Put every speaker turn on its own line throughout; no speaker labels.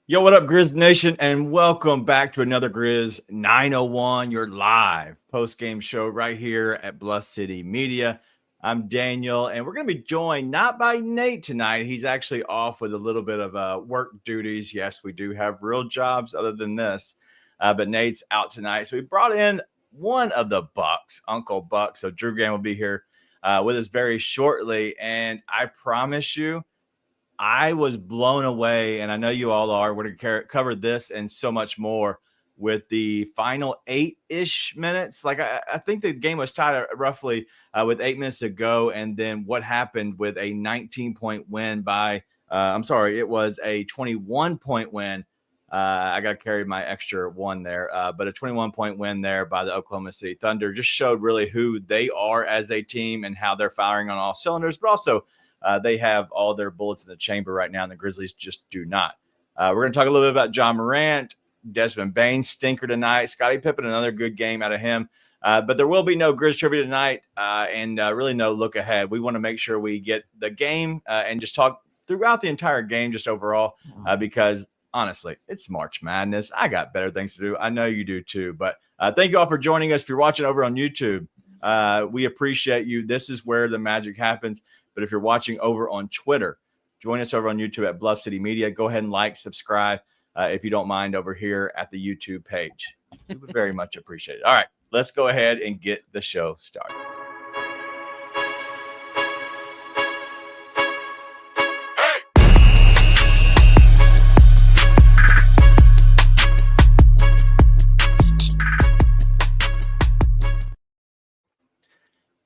Yo, what up, Grizz Nation, and welcome back to another Grizz 901, your live post-game show right here at Bluff City Media. I'm Daniel, and we're going to be joined not by Nate tonight. He's actually off with a little bit of work duties. Yes, we do have real jobs other than this, but Nate's out tonight. So we brought in one of the Bucks, Uncle Buck. So Drew Gann will be here with us very shortly, and I promise you, I was blown away, and I know you all are. We're going to cover this and so much more with the final 8-ish minutes. Like, I think the game was tied roughly with 8 minutes to go, and then what happened with a 19-point win by it was a 21-point win. I got to carry my extra one there, but a 21-point win there by the Oklahoma City Thunder just showed really who they are as a team and how they're firing on all cylinders, but also they have all their bullets in the chamber right now, and the Grizzlies just do not. We're going to talk a little bit about John Morant, Desmond Bane, stinker tonight. Scottie Pippen, another good game out of him. But there will be no Grizz Trivia tonight and really no look ahead. We want to make sure we get the game and just talk throughout the entire game just overall because, honestly, it's March Madness. I got better things to do. I know you do too. But thank you all for joining us. If you're watching over on YouTube, we appreciate you. This is where the magic happens. But if you're watching over on Twitter, join us over on YouTube at Bluff City Media. Go ahead and like, subscribe, if you don't mind, over here at the YouTube page. We would very much appreciate it. All right, let's go ahead and get the show started.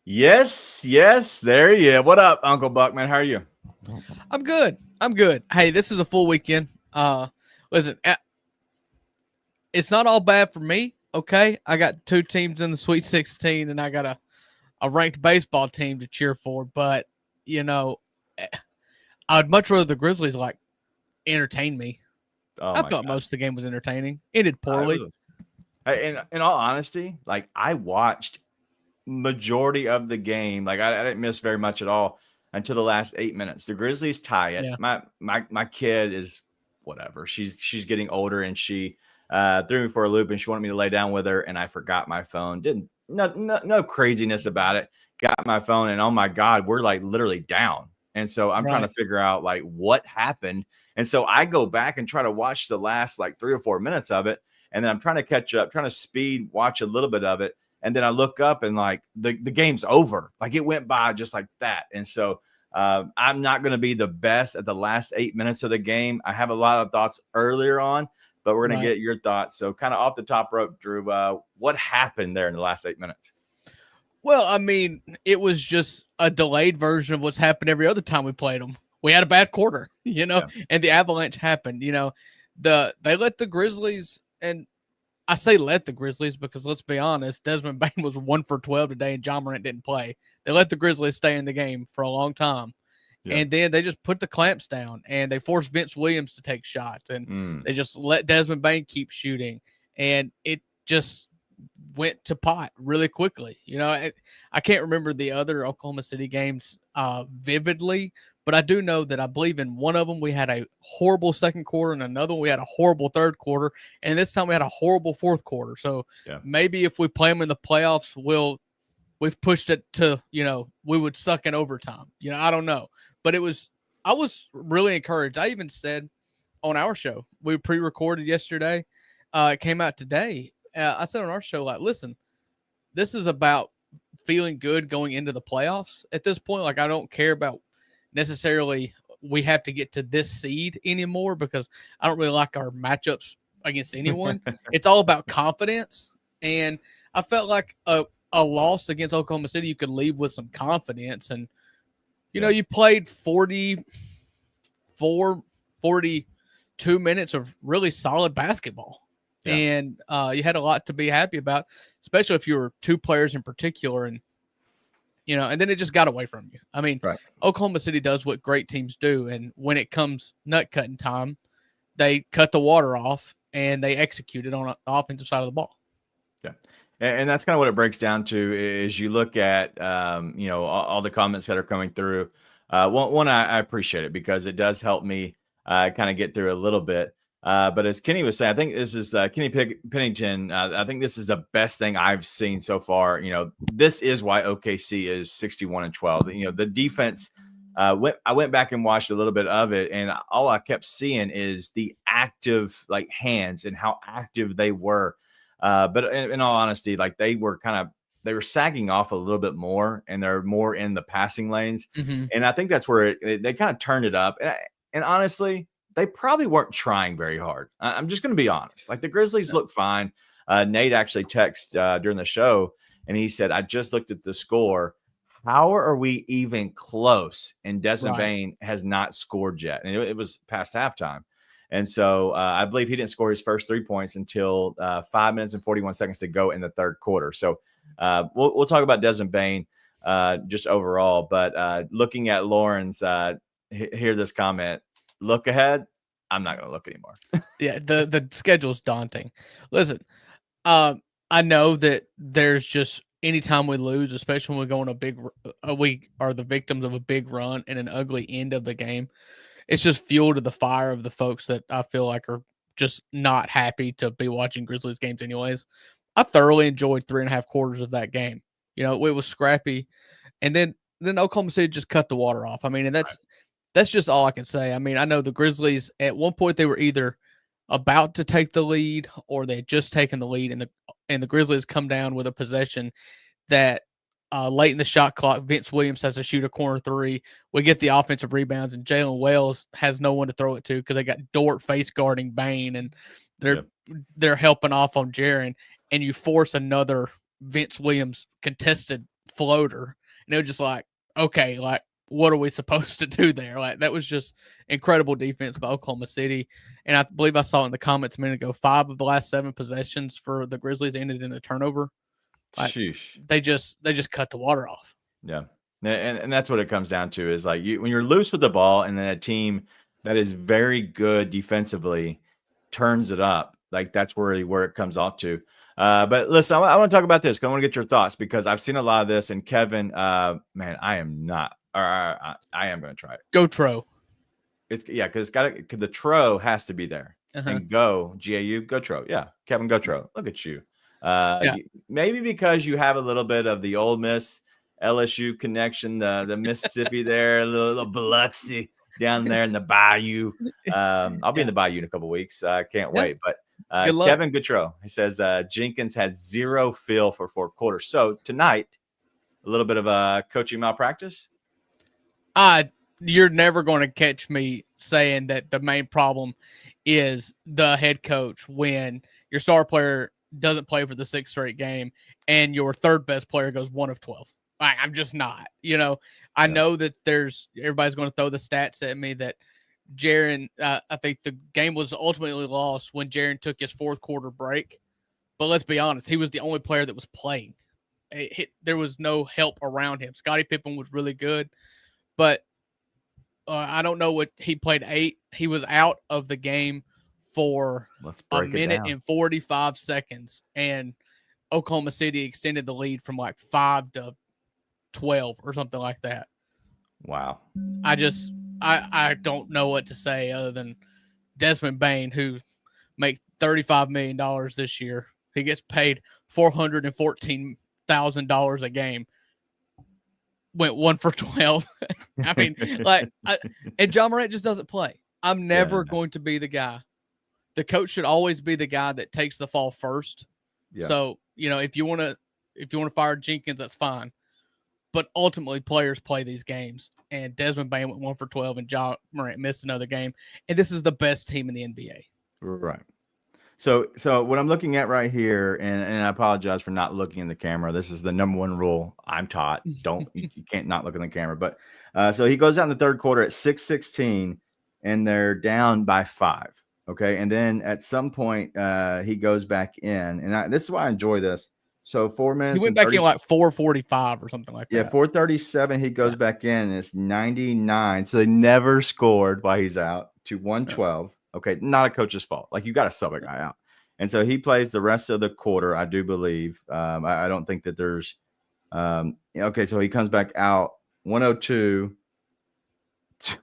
Yes, there you are. What up, Uncle Buckman? How are you?
I'm good. Hey, this is a full weekend. Listen, it's not all bad for me, okay? I got 2 teams in the Sweet 16, and I got a ranked baseball team to cheer for, but, I'd much rather the Grizzlies, entertain me. I thought most of the game was entertaining. Ended poorly.
In all honesty, I watched majority of the game. I didn't miss very much at all until the last 8 minutes. The Grizzlies tie it. Yeah. My kid is whatever. She's getting older, and she threw me for a loop, and she wanted me to lay down with her, and I forgot my phone. No craziness about it. Got my phone, and oh my God, we're literally down. And so I'm trying to figure out what happened. And so I go back and try to watch the last 3 or 4 minutes of it, and then I'm trying to catch up, trying to speed watch a little bit of it. And then I look up and the game's over. It went by just like that. And so I'm not going to be the best at the last 8 minutes of the game. I have a lot of thoughts earlier on, but we're going to get your thoughts. So kind of off the top rope, Drew, what happened there in the last 8 minutes?
Well, I mean, it was just a delayed version of what's happened every other time we played them. We had a bad quarter, and the avalanche happened. They let the Grizzlies, and I say let the Grizzlies because let's be honest, Desmond Bane was 1 for 12 today and John Morant didn't play. They let the Grizzlies stay in the game for a long time. Yeah. And then they just put the clamps down and they forced Vince Williams to take shots and they just let Desmond Bane keep shooting. And it just went to pot really quickly. I can't remember the other Oklahoma City games vividly, but I do know that I believe in one of them we had a horrible second quarter and another one we had a horrible third quarter. And this time we had a horrible fourth quarter. So maybe if we play them in the playoffs, we've pushed it to, we would suck in overtime. I don't know. But I was really encouraged. I even said on our show, we pre-recorded yesterday. It came out today. I said on our show, listen, this is about feeling good going into the playoffs at this point. I don't care about necessarily we have to get to this seed anymore because I don't really like our matchups against anyone. It's all about confidence. And I felt like a loss against Oklahoma City, you could leave with some confidence. And, you played 42 minutes of really solid basketball. Yeah. And you had a lot to be happy about, especially if you were 2 players in particular. And, and then it just got away from you. I mean, Oklahoma City does what great teams do. And when it comes nut cutting time, they cut the water off and they execute it on the offensive side of the ball.
Yeah. And that's kind of what it breaks down to is you look at, all the comments that are coming through. One, I appreciate it because it does help me kind of get through a little bit. But as Kenny was saying, I think this is Pennington. I think this is the best thing I've seen so far. This is why OKC is 61-12. The defense. I went back and watched a little bit of it, and all I kept seeing is the active hands and how active they were. But in all honesty, they were sagging off a little bit more, and they're more in the passing lanes.
Mm-hmm.
And I think that's where they kind of turned it up. And honestly, they probably weren't trying very hard. I'm just going to be honest. The Grizzlies look fine. Nate actually texted during the show, and he said, "I just looked at the score. How are we even close?" And Desmond Bane has not scored yet, and it was past halftime. And so I believe he didn't score his first 3 points until 5 minutes and 41 seconds to go in the third quarter. So we'll talk about Desmond Bane just overall. But looking at Lauren's, hear this comment: "Look ahead. I'm not going to look anymore."
Yeah, the schedule's daunting. Listen, I know that there's just anytime we lose, especially when we go on we are the victims of a big run and an ugly end of the game. It's just fuel to the fire of the folks that I feel like are just not happy to be watching Grizzlies games anyways. I thoroughly enjoyed 3.5 quarters of that game. It was scrappy. And then Oklahoma City just cut the water off. I mean, and that's just all I can say. I mean, I know the Grizzlies at one point they were either about to take the lead or they had just taken the lead, and the Grizzlies come down with a possession that late in the shot clock, Vince Williams has to shoot a corner three. We get the offensive rebounds, and Jalen Wells has no one to throw it to because they got Dort face guarding Bane, and they're helping off on Jaren, and you force another Vince Williams contested floater, and it was just okay, what are we supposed to do there? That was just incredible defense by Oklahoma City. And I believe I saw in the comments a minute ago, 5 of the last 7 possessions for the Grizzlies ended in a turnover.
Sheesh.
They just cut the water off.
Yeah. And that's what it comes down to is when you're loose with the ball and then a team that is very good defensively turns it up, that's where it comes off to. But listen, I want to talk about this because I want to get your thoughts because I've seen a lot of this. And Kevin, man, I am not. I am going to try it.
Go Tro.
Because the Tro has to be there. And go GAU, go Tro. Yeah, Kevin, go Tro. Look at you. Maybe because you have a little bit of the Ole Miss LSU connection, the Mississippi there, a little Biloxi down there in the Bayou. I'll be in the Bayou in a couple of weeks. I can't wait. But Kevin Goodrow, he says Jenkins has zero feel for fourth quarter. So tonight, a little bit of a coaching malpractice.
You're never going to catch me saying that the main problem is the head coach when your star player doesn't play for the 6th straight game and your third best player goes 1 of 12. I'm just not. I know that everybody's going to throw the stats at me that Jaren, I think the game was ultimately lost when Jaren took his 4th quarter break. But let's be honest, he was the only player that was playing. There was no help around him. Scottie Pippen was really good, but I don't know what he played 8. He was out of the game for a minute and 45 seconds, and Oklahoma City extended the lead from 5 to 12 or something like that.
Wow.
I don't know what to say other than Desmond Bane, who makes $35 million this year. He gets paid $414,000 a game. Went 1 for 12. I mean, and John Morant just doesn't play. I'm never going to be the guy. The coach should always be the guy that takes the fall first. Yeah. So, if you want to fire Jenkins, that's fine. But ultimately, players play these games. And Desmond Bane went 1 for 12, and John Morant missed another game. And this is the best team in the NBA.
Right. So what I'm looking at right here, and I apologize for not looking in the camera. This is the number one rule I'm taught. You can't not look in the camera. But so he goes out in the third quarter at 6:16, and they're down by 5. Okay, and then at some point he goes back in, and this is why I enjoy this. So 4 minutes.
He went back in 4:45 or something like that.
Yeah, 4:37. He goes back in, and it's 99. So they never scored while he's out to 112. Okay, not a coach's fault. You got to sub a guy out. And so he plays the rest of the quarter, I do believe. I don't think that there's okay, so he comes back out 102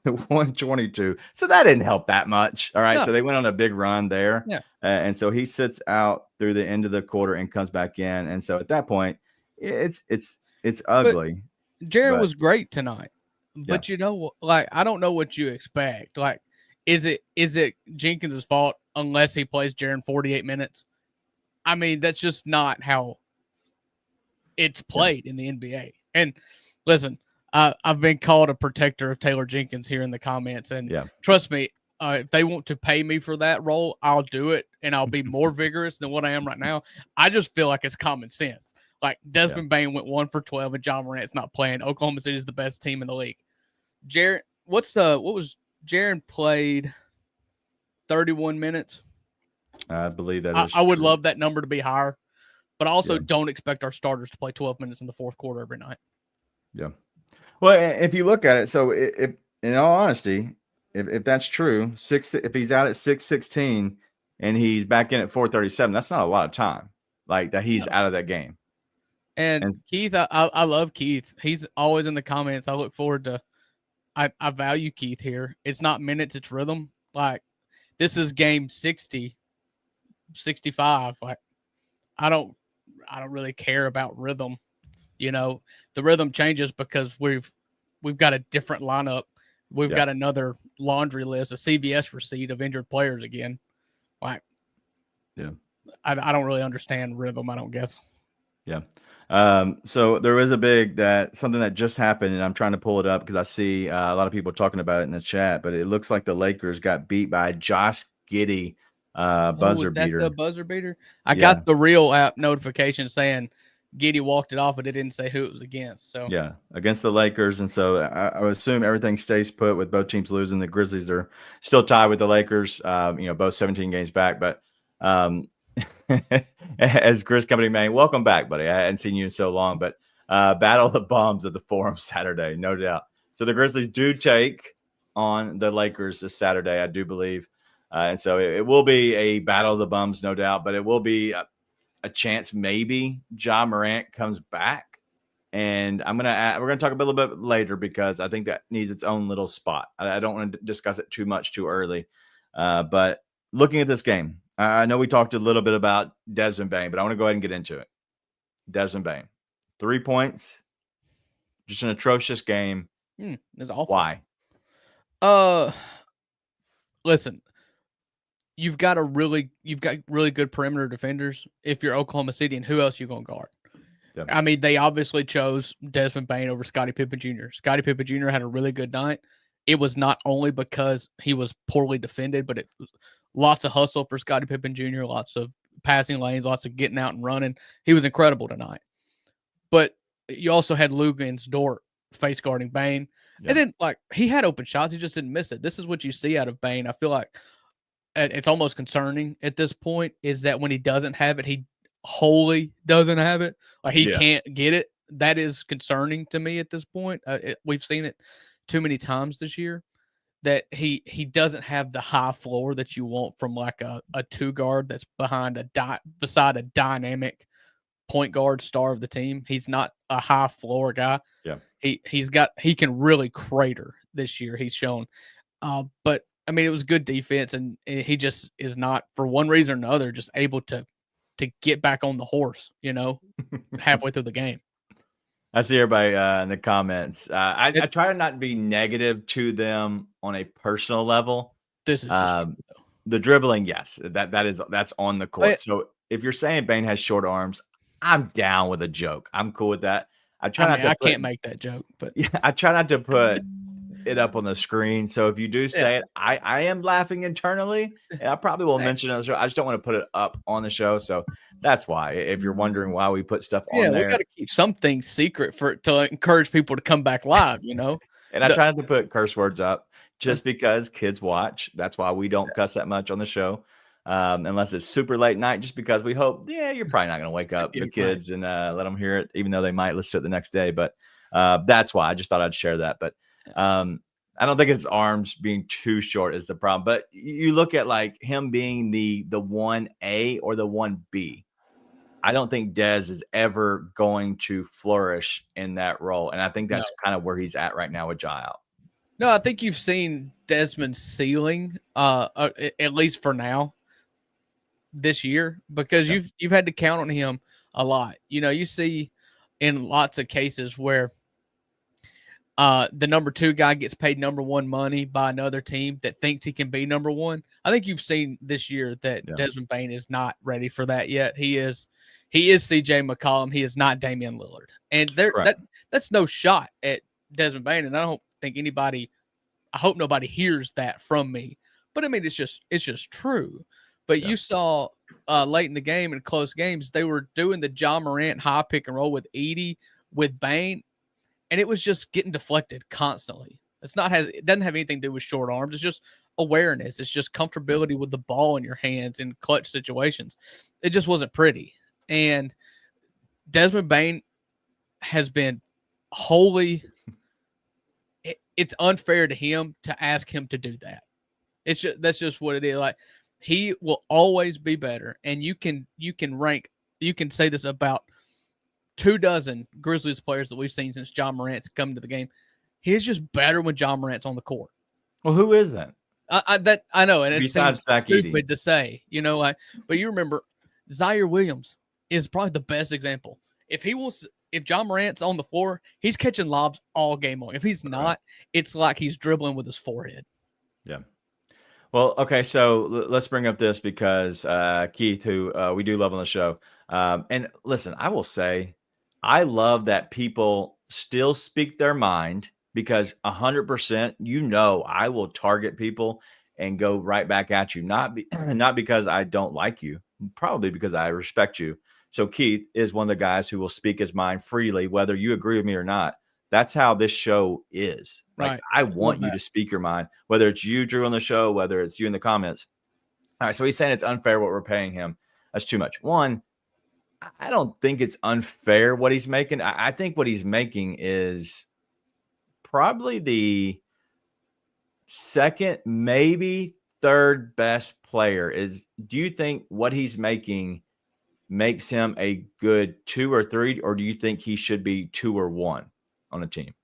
122. So that didn't help that much. All right.
No.
So they went on a big run there.
Yeah.
And so he sits out through the end of the quarter and comes back in. And so at that point, it's
But
ugly.
Jaren
But
was great tonight.
yeah.
But like I don't know what you expect. Like, is it Jenkins' fault unless he plays Jaren 48 minutes? I mean, that's just not how it's played in the NBA. And listen, I've been called a protector of Taylor Jenkins here in the comments, and trust me, if they want to pay me for that role, I'll do it, and I'll be more vigorous than what I am right now. I just feel like it's common sense. Like Desmond Bane went 1 for 12, and John Morant's not playing. Oklahoma City is the best team in the league. Jaren, what was Jaren played 31 minutes?
I believe that is
I would
true.
love that number to be higher, but also don't expect our starters to play 12 minutes in the fourth quarter every night.
Yeah. Well, if you look at it, so if in all honesty, if that's true, if he's out at 6:16 and he's back in at 4:37, that's not a lot of time. Like that he's out of that game.
And Keith, I love Keith. He's always in the comments. I look forward to. I value Keith here. It's not minutes, it's rhythm. Like this is game 60, 65. Like I don't really care about rhythm. The rhythm changes because we've got a different lineup. We've got another laundry list, a CBS receipt of injured players again. Like, I don't really understand rhythm. I don't guess.
Yeah. So there was something that just happened, and I'm trying to pull it up because I see a lot of people talking about it in the chat. But it looks like the Lakers got beat by Josh Giddey buzzer beater.
The buzzer beater? I got the real app notification saying Giddey walked it off, but it didn't say who it was against. So
against the Lakers, and so I would assume everything stays put with both teams losing. The Grizzlies are still tied with the Lakers. Both 17 games back, but as Grizz Company man, welcome back, buddy. I hadn't seen you in so long, but battle the bums at the Forum Saturday, no doubt. So the Grizzlies do take on the Lakers this Saturday, I do believe, and so it will be a battle of the bums, no doubt. But it will be a chance maybe Ja Morant comes back, and we're gonna talk a little bit later because I think that needs its own little spot. I don't want to discuss it too much too early, but looking at this game. I know we talked a little bit about Desmond Bane, but I want to go ahead and get into it. Desmond Bane, 3 points, just an atrocious game.
It's awful.
Why?
Listen, you've got really good perimeter defenders if you're Oklahoma City, and who else you gonna guard? Yep. I mean, they obviously chose Desmond Bane over Scottie Pippen Jr. Scottie Pippen Jr. had a really good night. It was not only because he was poorly defended, but it was lots of hustle for Scottie Pippen Jr., lots of passing lanes, lots of getting out and running. He was incredible tonight. But you also had Luguentz Dort face guarding Bane. Yeah. And then, he had open shots. He just didn't miss it. This is what you see out of Bane. I feel like it's almost concerning at this point is that when he doesn't have it, he wholly doesn't have it. Like, he can't get it. That is concerning to me at this point. We've seen it too many times this year. That he doesn't have the high floor that you want from like a two guard that's beside a dynamic point guard star of the team. He's not a high floor guy.
Yeah.
He can really crater this year. He's shown. But I mean, it was good defense, and he just is not, for one reason or another, just able to get back on the horse, halfway through the game.
I see everybody in the comments. I try to not be negative to them on a personal level.
This is just
the dribbling. Yes, that's on the court. So if you're saying Bane has short arms, I'm down with a joke. I'm cool with that. I
can't make that joke, but
I try not to put it up on the screen. So if you do say it, I am laughing internally, and I probably will mention it on the show. I just don't want to put it up on the show. So that's why, if you're wondering why we put stuff on there.
We got to keep some things secret to encourage people to come back live,
And I try not to put curse words up just because kids watch. That's why we don't cuss that much on the show. Unless it's super late night, just because we hope, you're probably not going to wake up the kids and let them hear it, even though they might listen to it the next day. But that's why I just thought I'd share that. But I don't think his arms being too short is the problem. But you look at him being the 1A or the 1B. I don't think Dez is ever going to flourish in that role. And I think that's kind of where he's at right now with Ja out.
No, I think you've seen Desmond's ceiling, at least for now, this year, because
Yeah.
you've had to count on him a lot. You see in lots of cases where the number 2 guy gets paid number 1 money by another team that thinks he can be number 1. I think you've seen this year that
Yeah.
Desmond Bane is not ready for that yet. He is CJ McCollum. He is not Damian Lillard. And that's no shot at Desmond Bane. And I don't think I hope nobody hears that from me. But I mean, it's just true. But you saw late in the game in close games, they were doing the John Morant high pick and roll with Edie, with Bane, and it was just getting deflected constantly. It doesn't have anything to do with short arms. It's just awareness. It's just comfortability with the ball in your hands in clutch situations. It just wasn't pretty. And Desmond Bane has been wholly. It's unfair to him to ask him to do that. That's just what it is. Like, he will always be better, and you can say this about 24 Grizzlies players that we've seen since John Morant's come to the game. He's just better when John Morant's on the court.
Well, who isn't?
I know, and it
Besides
seems stupid to say, but you remember Zaire Williams is probably the best example. If John Morant's on the floor, he's catching lobs all game long. If he's not, it's like he's dribbling with his forehead.
Yeah. Well, okay, so let's bring up this because Keith, who we do love on the show, and listen, I will say, I love that people still speak their mind because 100%, I will target people and go right back at you, not because I don't like you, probably because I respect you. So Keith is one of the guys who will speak his mind freely, whether you agree with me or not. That's how this show is. Like,
Right.
I want you to speak your mind, whether it's you, Drew, on the show, whether it's you in the comments. All right. So he's saying it's unfair what we're paying him. That's too much. One, I don't think it's unfair what he's making. I think what he's making is probably the second, maybe third best player. Do you think what he's making makes him a good 2 or 3, or do you think he should be 2 or 1 on a team?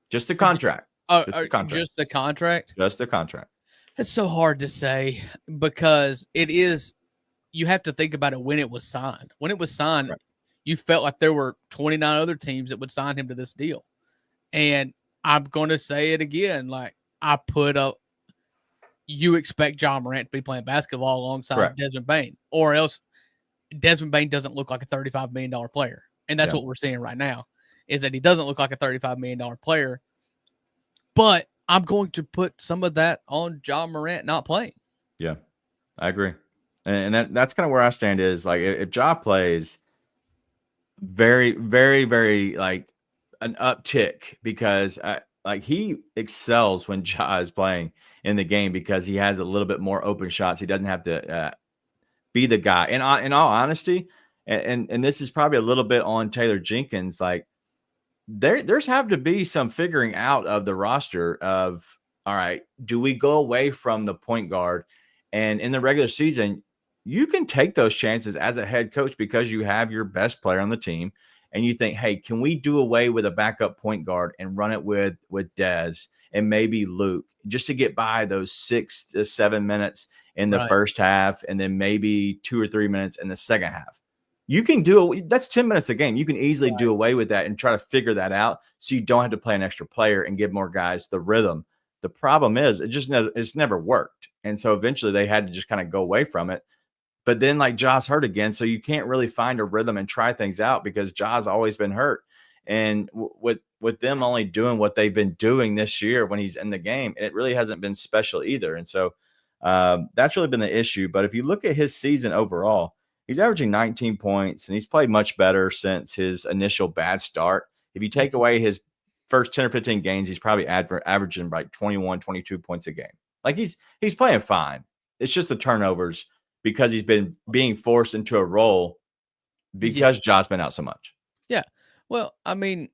Just the contract.
Just the contract.
Just the contract.
It's so hard to say because you have to think about it when it was signed. When it was signed, you felt like there were 29 other teams that would sign him to this deal. And I'm going to say it again. Like, I put up, you expect John Morant to be playing basketball alongside Desmond Bane, or else Desmond Bane doesn't look like a $35 million player. And that's what we're seeing right now, is that he doesn't look like a $35 million player. But I'm going to put some of that on John Morant not playing.
Yeah, I agree. And that's kind of where I stand is, like, if Ja plays, very, very, very, like, an uptick because he excels when Ja is playing in the game because he has a little bit more open shots. He doesn't have to be the guy. And in all honesty, and this is probably a little bit on Taylor Jenkins, like, there's have to be some figuring out of the roster of, all right, do we go away from the point guard? And in the regular season, you can take those chances as a head coach because you have your best player on the team and you think, hey, can we do away with a backup point guard and run it with Des and maybe Luke just to get by those 6 to 7 minutes in the first half and then maybe 2 or 3 minutes in the second half? You can that's 10 minutes a game. You can easily do away with that and try to figure that out so you don't have to play an extra player and give more guys the rhythm. The problem is it's never worked. And so eventually they had to just kind of go away from it. But then, like, Ja's hurt again, so you can't really find a rhythm and try things out because Ja's always been hurt. And with them only doing what they've been doing this year when he's in the game, it really hasn't been special either. And so that's really been the issue. But if you look at his season overall, he's averaging 19 points, and he's played much better since his initial bad start. If you take away his first 10 or 15 games, he's probably averaging like 21, 22 points a game. Like, he's playing fine. It's just the turnovers because he's been being forced into a role because Ja's been out so much.
Yeah. Well, I mean,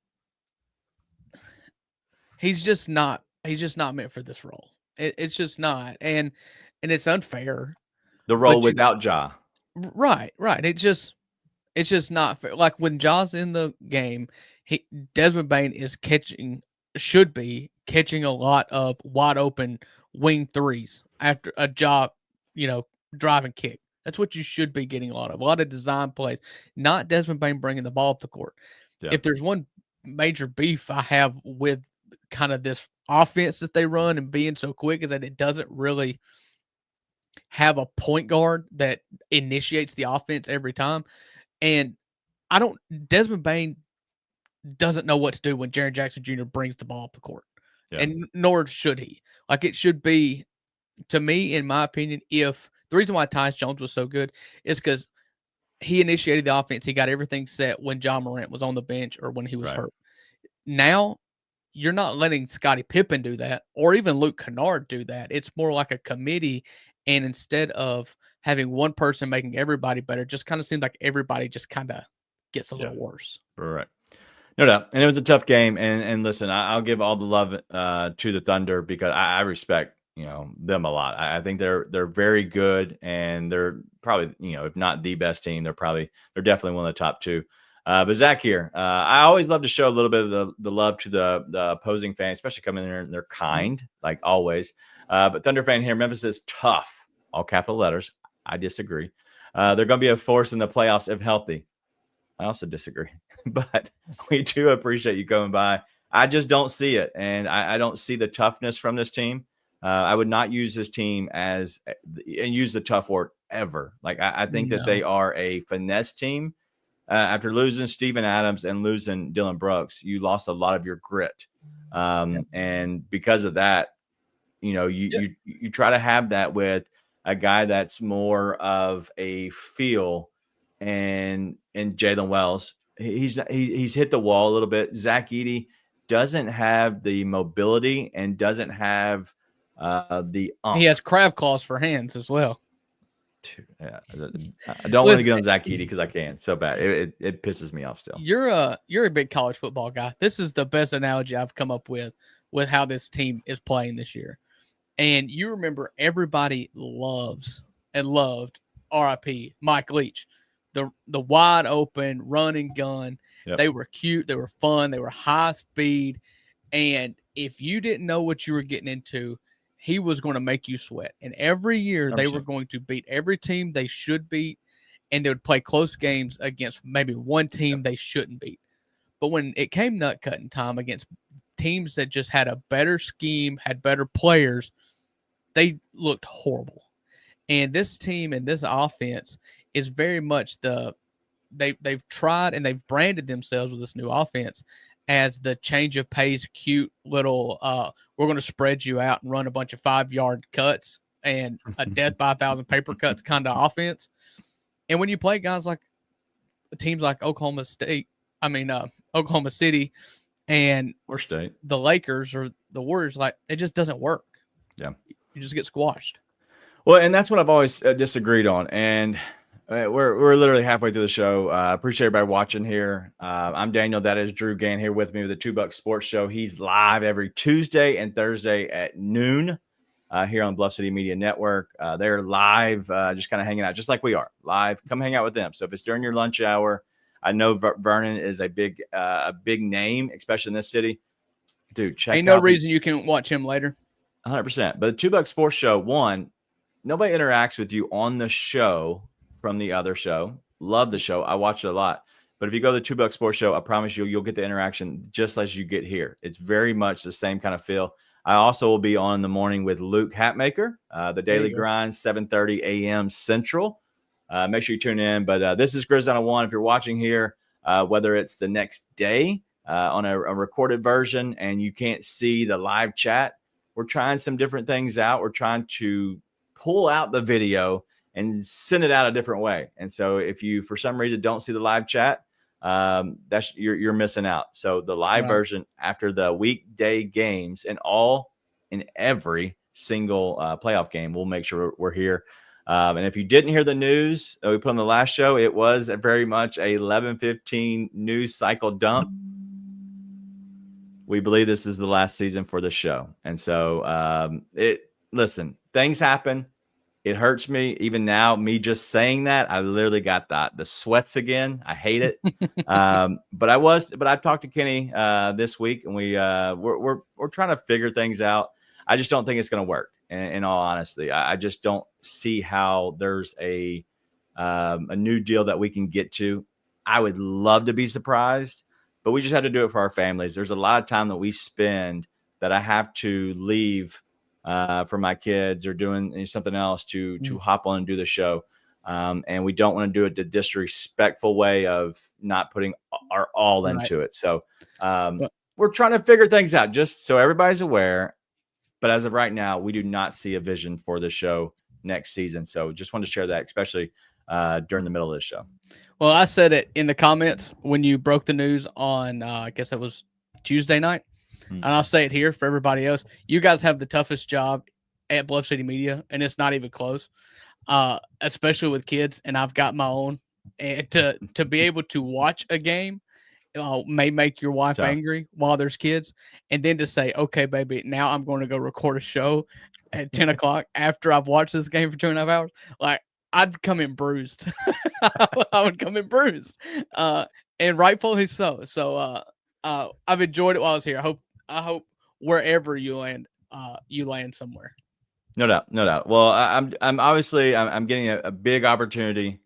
he's just not meant for this role. It's just not. And it's unfair.
The role without Ja.
Right. It's just not fair. Like, when Ja's in the game, Desmond Bane is catching should be catching a lot of wide open wing threes after a job, drive and kick. That's what you should be getting a lot of design plays, not Desmond Bane bringing the ball up the court.
Yeah.
If there's one major beef I have with kind of this offense that they run and being so quick is that it doesn't really have a point guard that initiates the offense every time. And Desmond Bane doesn't know what to do when Jaren Jackson Jr. brings the ball up the court.
Yeah.
And nor should he. Like, it should be, to me, in my opinion, if the reason why Tyus Jones was so good is because he initiated the offense. He got everything set when John Morant was on the bench or when he was hurt. Now, you're not letting Scottie Pippen do that or even Luke Kennard do that. It's more like a committee. And instead of having one person making everybody better, it just kind of seems like everybody just kind of gets a little worse.
Right. No doubt. And it was a tough game. And listen, I'll give all the love to the Thunder because I respect, them a lot. I think they're very good, and they're probably, if not the best team, they're definitely one of the top two. But Zach here, I always love to show a little bit of the love to the opposing fans, especially coming in there and they're kind, like always. But Thunder fan here, Memphis is tough, all capital letters. I disagree. They're going to be a force in the playoffs if healthy. I also disagree, but we do appreciate you coming by. I just don't see it, and I don't see the toughness from this team. I would not use this team and use the tough word ever. Like, I think that they are a finesse team. After losing Steven Adams and losing Dylan Brooks, you lost a lot of your grit. And because of that, you try to have that with a guy that's more of a feel, and Jalen Wells, he's hit the wall a little bit. Zach Edey doesn't have the mobility and doesn't have the
he has crab claws for hands as well.
Yeah, I don't want to get on Zach Edey because I can so bad. It pisses me off still.
You're a big college football guy. This is the best analogy I've come up with how this team is playing this year. And you remember everybody loved RIP Mike Leach. The wide open run and gun. Yep. They were cute, they were fun, they were high speed. And if you didn't know what you were getting into, he was going to make you sweat. And every year 100%. They were going to beat every team they should beat, and they would play close games against maybe one team they shouldn't beat. But when it came nut cutting time against teams that just had a better scheme, had better players, they looked horrible. And this team and this offense is very much they've tried and they've branded themselves with this new offense as the change of pace, cute little, we're going to spread you out and run a bunch of 5-yard cuts and a death by 1,000 paper cuts kind of offense. And when you play guys like teams like Oklahoma City and the Lakers or the Warriors, like, it just doesn't work.
Yeah.
You just get squashed.
Well, and that's what I've always disagreed on. And we're literally halfway through the show. Appreciate everybody watching here. I'm Daniel. That is Drew Gann here with me with the $2 Sports Show. He's live every Tuesday and Thursday at noon here on Bluff City Media Network. They're live, just kind of hanging out, just like we are live. Come hang out with them. So if it's during your lunch hour, I know Vernon is a big name, especially in this city. Dude, check.
Ain't no reason you can watch him later.
100%. But the $2 Sports Show, nobody interacts with you on the show from the other show. Love the show. I watch it a lot. But if you go to the $2 Sports Show, I promise you'll get the interaction just as you get here. It's very much the same kind of feel. I also will be on in the morning with Luke Hatmaker, the Daily Grind, 7:30 a.m. Central. Make sure you tune in. But this is Grizz 901. If you're watching here, whether it's the next day on a recorded version and you can't see the live chat, we're trying some different things out. We're trying to pull out the video and send it out a different way. And so if you, for some reason, don't see the live chat, you're missing out. So the live version after the weekday games and every single playoff game, we'll make sure we're here. And if you didn't hear the news we put on the last show, it was very much a 11:15 news cycle dump. We believe this is the last season for the show. And so listen, things happen. It hurts me even now. Me just saying that, I literally got the sweats again. I hate it. But I've talked to Kenny this week, and we're trying to figure things out. I just don't think it's going to work. In all honesty, I just don't see how there's a new deal that we can get to. I would love to be surprised, but we just have to do it for our families. There's a lot of time that we spend that I have to leave for my kids or doing something else to hop on and do the show. And we don't want to do it the disrespectful way of not putting our all into it. So we're trying to figure things out just so everybody's aware. But as of right now, we do not see a vision for the show next season. So just wanted to share that, especially during the middle of this show.
Well, I said it in the comments when you broke the news on, I guess it was Tuesday night. And I'll say it here for everybody else. You guys have the toughest job at Bluff City Media, and it's not even close, especially with kids. And I've got my own. And to be able to watch a game may make your wife angry while there's kids. And then to say, okay, baby, now I'm going to go record a show at 10 o'clock after I've watched this game for 2.5 hours. Like, I'd come in bruised. I would come in bruised. And rightfully so. So I've enjoyed it while I was here. I hope wherever you land somewhere.
No doubt. Well, I'm obviously I'm getting a big opportunity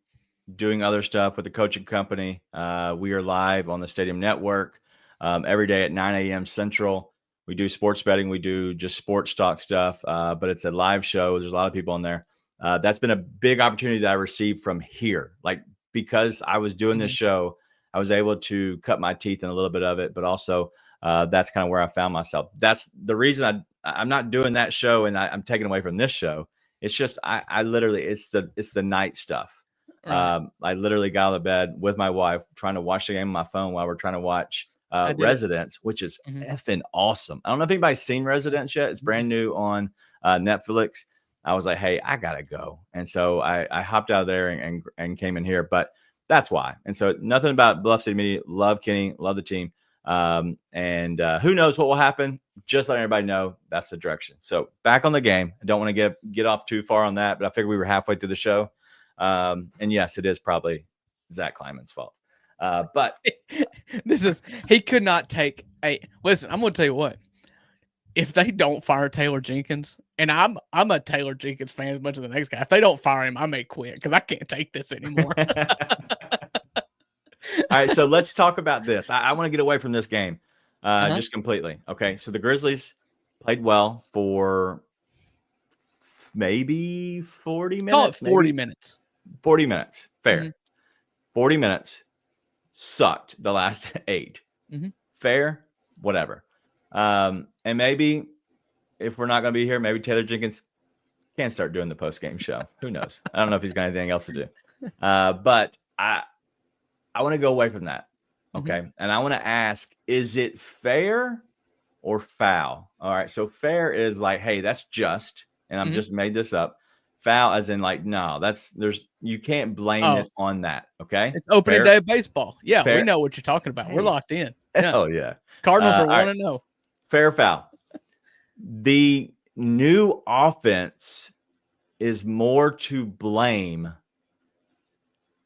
doing other stuff with the coaching company. We are live on the Stadium Network every day at 9 a.m. Central. We do sports betting. We do just sports talk stuff, but it's a live show. There's a lot of people on there. That's been a big opportunity that I received from here. Like, because I was doing this show, I was able to cut my teeth in a little bit of it, but also that's kind of where I found myself. That's the reason I'm not doing that show and I'm taking away from this show. It's just, I literally, it's the night stuff. Right. I literally got out of bed with my wife trying to watch the game on my phone while we're trying to watch Residence, which is effing awesome. I don't know if anybody's seen Residence yet. It's brand new on Netflix. I was like, hey, I gotta go. And so I hopped out of there and came in here, but that's why. And so nothing about Bluff City Media. Love Kenny, love the team. And who knows what will happen. Just letting everybody know that's the direction. So back on the game. I don't want to get off too far on that, but I figured we were halfway through the show. And yes, it is probably Zach Kleiman's fault. But
he could not take listen, I'm going to tell you what, if they don't fire Taylor Jenkins, and I'm a Taylor Jenkins fan as much as the next guy, if they don't fire him, I may quit because I can't take this anymore.
All right. So let's talk about this. I want to get away from this game just completely. Okay. So the Grizzlies played well for maybe 40 minutes.
Call it 40 minutes.
40 minutes. Fair. 40 minutes. Sucked the last 8. Fair. Whatever. And maybe if we're not going to be here, maybe Taylor Jenkins can start doing the post-game show. Who knows? I don't know if he's got anything else to do. But I want to go away from that. Okay. And I want to ask, is it fair or foul? All right. So fair is like, hey, that's just, and I'm just made this up. Foul as in like, no, you can't blame it on that. Okay.
It's opening day of baseball. Yeah. Fair. We know what you're talking about. Hey. We're locked in.
Hell yeah.
Cardinals are 1-0.
Fair foul. The new offense is more to blame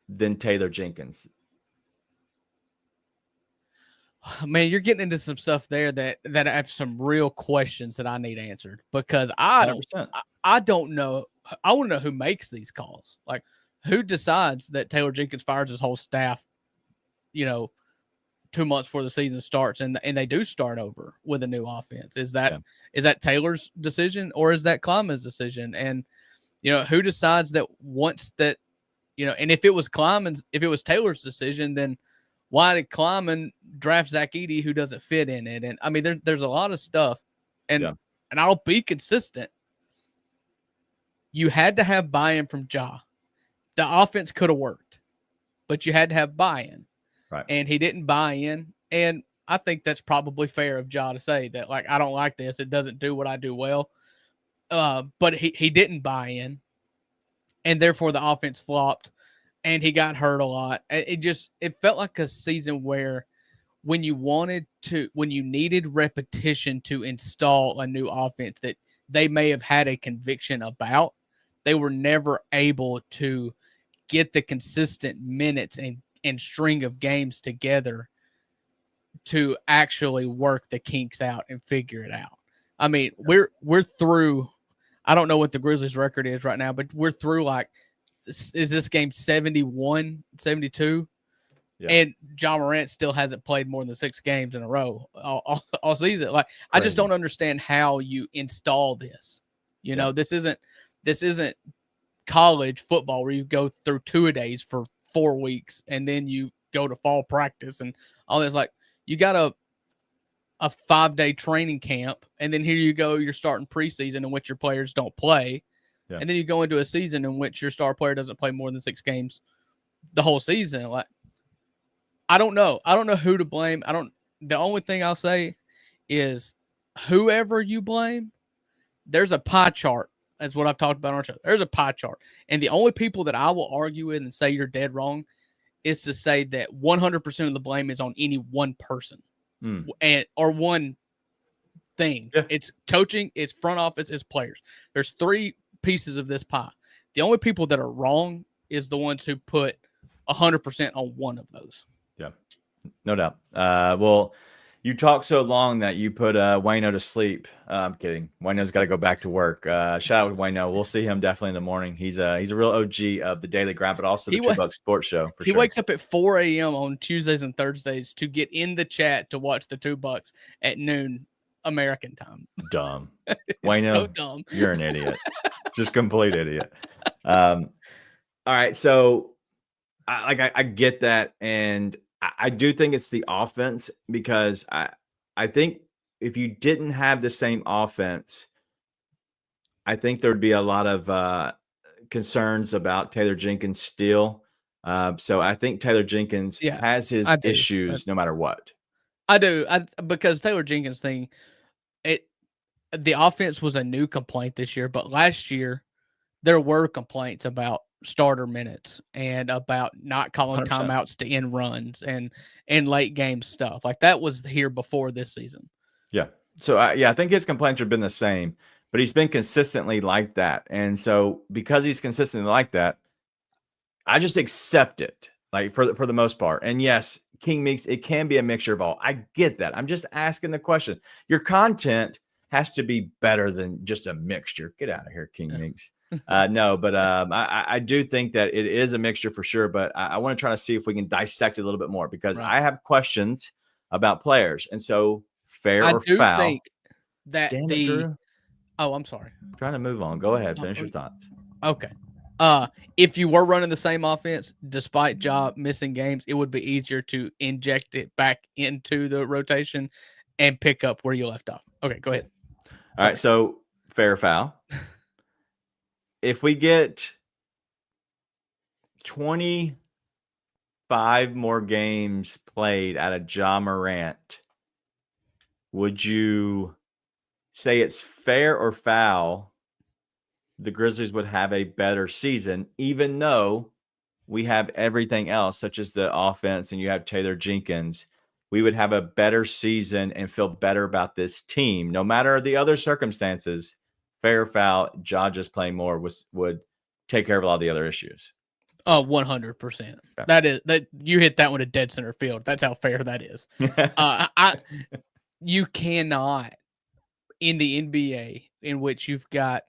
than Taylor Jenkins.
Man, you're getting into some stuff there that I have some real questions that I need answered because I don't know. I want to know who makes these calls. Like, who decides that Taylor Jenkins fires his whole staff, 2 months before the season starts and they do start over with a new offense? Is that Taylor's decision or is that Kleiman's decision? And, who decides that once that, and if it was Taylor's decision, then why did Kleiman draft Zach Edey, who doesn't fit in it? And I mean, there's a lot of stuff, and I'll be consistent. You had to have buy-in from Ja. The offense could have worked, but you had to have buy-in,
right?
And he didn't buy in, and I think that's probably fair of Ja to say that, like, I don't like this. It doesn't do what I do well. But he didn't buy in, and therefore the offense flopped. And he got hurt a lot. It felt like a season where when you needed repetition to install a new offense that they may have had a conviction about, they were never able to get the consistent minutes and string of games together to actually work the kinks out and figure it out. I mean, we're through. I don't know what the Grizzlies record is right now, but we're through like, is this game 71, 72?
Yeah.
And John Morant still hasn't played more than 6 games in a row all season. Like, I just don't understand how you install this. You know, this isn't college football where you go through 2-a-days for 4 weeks and then you go to fall practice and all this. Like, you got a 5-day training camp, and then here you go, you're starting preseason in which your players don't play. Yeah. And then you go into a season in which your star player doesn't play more than 6 games the whole season. Like, I don't know. I don't know who to blame. The only thing I'll say is whoever you blame, there's a pie chart. That's what I've talked about on our show. There's a pie chart. And the only people that I will argue with and say you're dead wrong is to say that 100% of the blame is on any one person or one thing. Yeah. It's coaching, it's front office, it's players. There's 3 pieces of this pie. The only people that are wrong is the ones who put 100% on one of those.
Yeah, no doubt. Well, you talked so long that you put Wayno to sleep. I'm kidding. Wayno's got to go back to work. Shout out to Wayno. We'll see him definitely in the morning. He's a real OG of the Daily Grind, but also the $2 Sports Show. For sure.
He wakes up at 4 a.m. on Tuesdays and Thursdays to get in the chat to watch the $2 at noon American time.
Dumb. Wayno,
so dumb.
You're an idiot. Just complete idiot. All right, so I get that, and I do think it's the offense, because I think if you didn't have the same offense, I think there'd be a lot of concerns about Taylor Jenkins still. So I think Taylor Jenkins has his issues no matter what.
I do. Because Taylor Jenkins thing, the offense was a new complaint this year, but last year there were complaints about starter minutes and about not calling 100%. Timeouts to end runs and late game stuff. Like, that was here before this season.
Yeah. So I think his complaints have been the same, but he's been consistently like that. And so because he's consistently like that, I just accept it, like, for the most part. And yes, King Meeks, it can be a mixture of all. I get that. I'm just asking the question. Your content has to be better than just a mixture. Get out of here, King Meeks. No, but I do think that it is a mixture for sure. But I want to try to see if we can dissect it a little bit more, because I have questions about players. And so, fair or foul?
I do think that Oh, I'm sorry.
I'm trying to move on. Go ahead. Finish your thoughts.
Okay. If you were running the same offense, despite Ja missing games, it would be easier to inject it back into the rotation and pick up where you left off. Okay, go ahead.
All right. So, fair or foul? If we get 25 more games played out of Ja Morant, would you say it's fair or foul the Grizzlies would have a better season, even though we have everything else, such as the offense, and you have Taylor Jenkins? We would have a better season and feel better about this team, no matter the other circumstances. Fair or foul, Ja just playing more would take care of a lot of the other issues.
100%. That you hit that one at dead center field. That's how fair that is. You cannot, in the NBA, in which you've got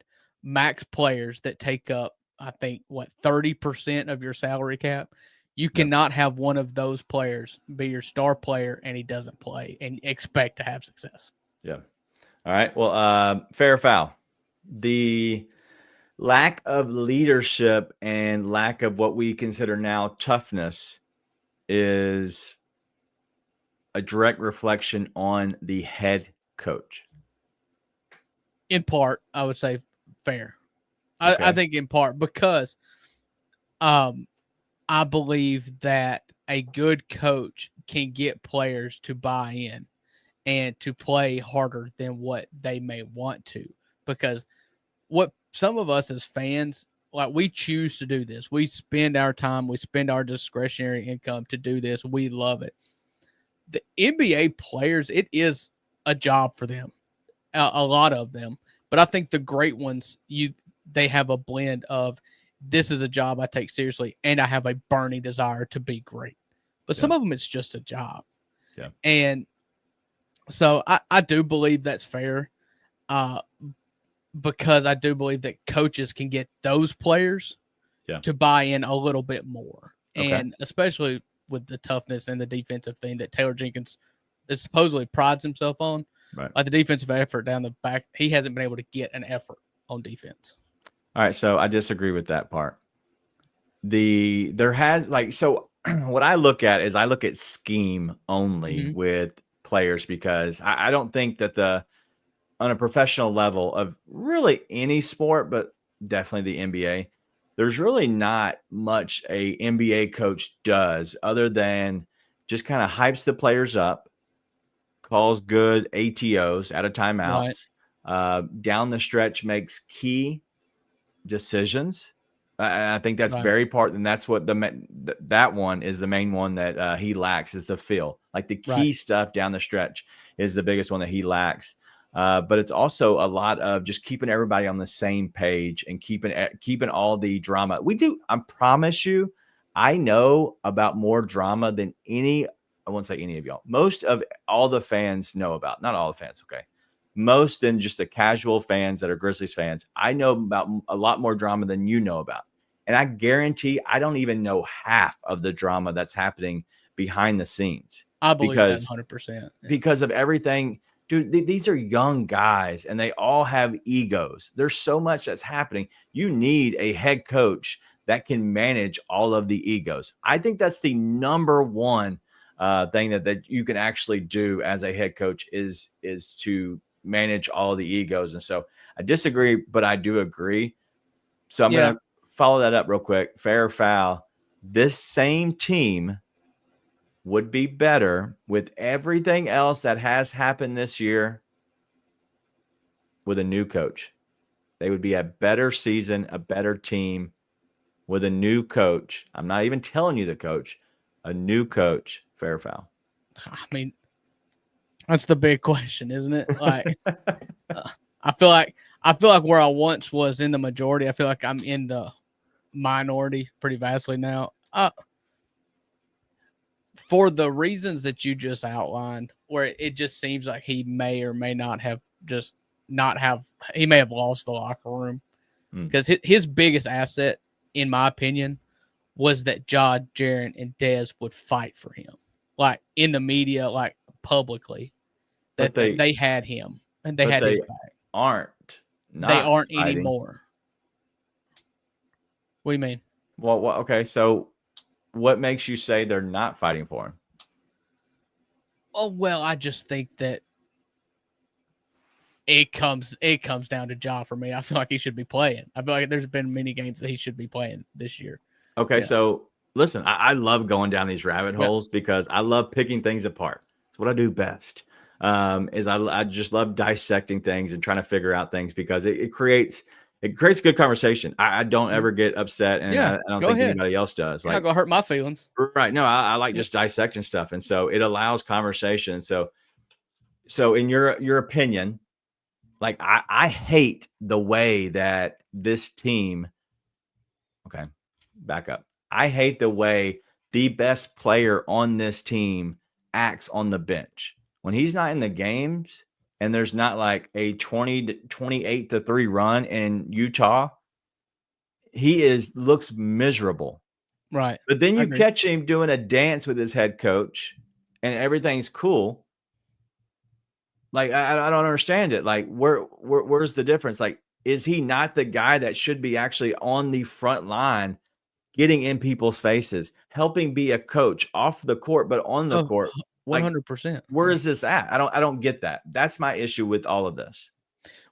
max players that take up, I think, 30% of your salary cap. You cannot have one of those players be your star player and he doesn't play and expect to have success.
Yeah. All right. Well, fair or foul? The lack of leadership and lack of what we consider now toughness is a direct reflection on the head coach.
In part, I would say fair. Okay. I think in part because I believe that a good coach can get players to buy in and to play harder than what they may want to. Because what some of us as fans, like, we choose to do this. We spend our time, we spend our discretionary income to do this. We love it. The NBA players, it is a job for them, a lot of them. But I think the great ones, they have a blend of this is a job I take seriously and I have a burning desire to be great. But some of them, it's just a job.
Yeah.
And so I do believe that's fair, because I do believe that coaches can get those players to buy in a little bit more.
Okay.
And especially with the toughness and the defensive thing that Taylor Jenkins is supposedly prides himself on.
Right.
Like the defensive effort down the back, he hasn't been able to get an effort on defense.
All right, so I disagree with that part. What I look at is I look at scheme only with players, because I don't think that on a professional level of really any sport, but definitely the NBA, there's really not much a NBA coach does other than just kind of hypes the players up, calls good ATOs out of timeouts, down the stretch makes key decisions. I think that's very important, and that's what that one is the main one that he lacks, is the feel. Like the key stuff down the stretch is the biggest one that he lacks. But it's also a lot of just keeping everybody on the same page and keeping all the drama. I promise you, I know about more drama than I won't say any of y'all. Most of all the fans know about. Not all the fans, okay. Most than just the casual fans that are Grizzlies fans. I know about a lot more drama than you know about. And I guarantee I don't even know half of the drama that's happening behind the scenes.
I believe that 100%.
Because of everything. Dude, these are young guys and they all have egos. There's so much that's happening. You need a head coach that can manage all of the egos. I think that's the number one thing that you can actually do as a head coach is to manage all the egos. And so I disagree, but I do agree. So I'm going to follow that up real quick. Fair or foul. This same team would be better with everything else that has happened this year with a new coach. They would be a better season, a better team with a new coach. I'm not even telling you the coach, a new coach. Fair or foul?
I mean, that's the big question, isn't it? Like, I feel like where I once was in the majority, I feel like I'm in the minority pretty vastly now. For the reasons that you just outlined, where it just seems like he may or may not have he may have lost the locker room, because his biggest asset, in my opinion, was that John, Jaren, and Dez would fight for him, like in the media, like publicly, that they had him and they had his back.
They aren't
anymore. What do you mean?
Well, okay, so what makes you say they're not fighting for him?
Oh, well, I just think that it comes down to Ja for me. I feel like he should be playing. I feel like there's been many games that he should be playing this year.
Okay, so listen, I love going down these rabbit holes because I love picking things apart. It's what I do best. I just love dissecting things and trying to figure out things because it creates good conversation. I don't ever get upset, and I don't think anybody else does.
You're not gonna hurt my feelings,
right? No, I like just dissecting stuff, and so it allows conversation. So in your opinion, like I hate the way that this team. Okay, back up. I hate the way the best player on this team acts on the bench when he's not in the games. And there's not like a 28-3 run in Utah, he looks miserable.
Right.
But then you catch him doing a dance with his head coach and everything's cool. Like, I don't understand it. Like, where's the difference? Like, is he not the guy that should be actually on the front line, getting in people's faces, helping be a coach off the court, but on the court?
100%.
Where is this at? I don't get that. That's my issue with all of this.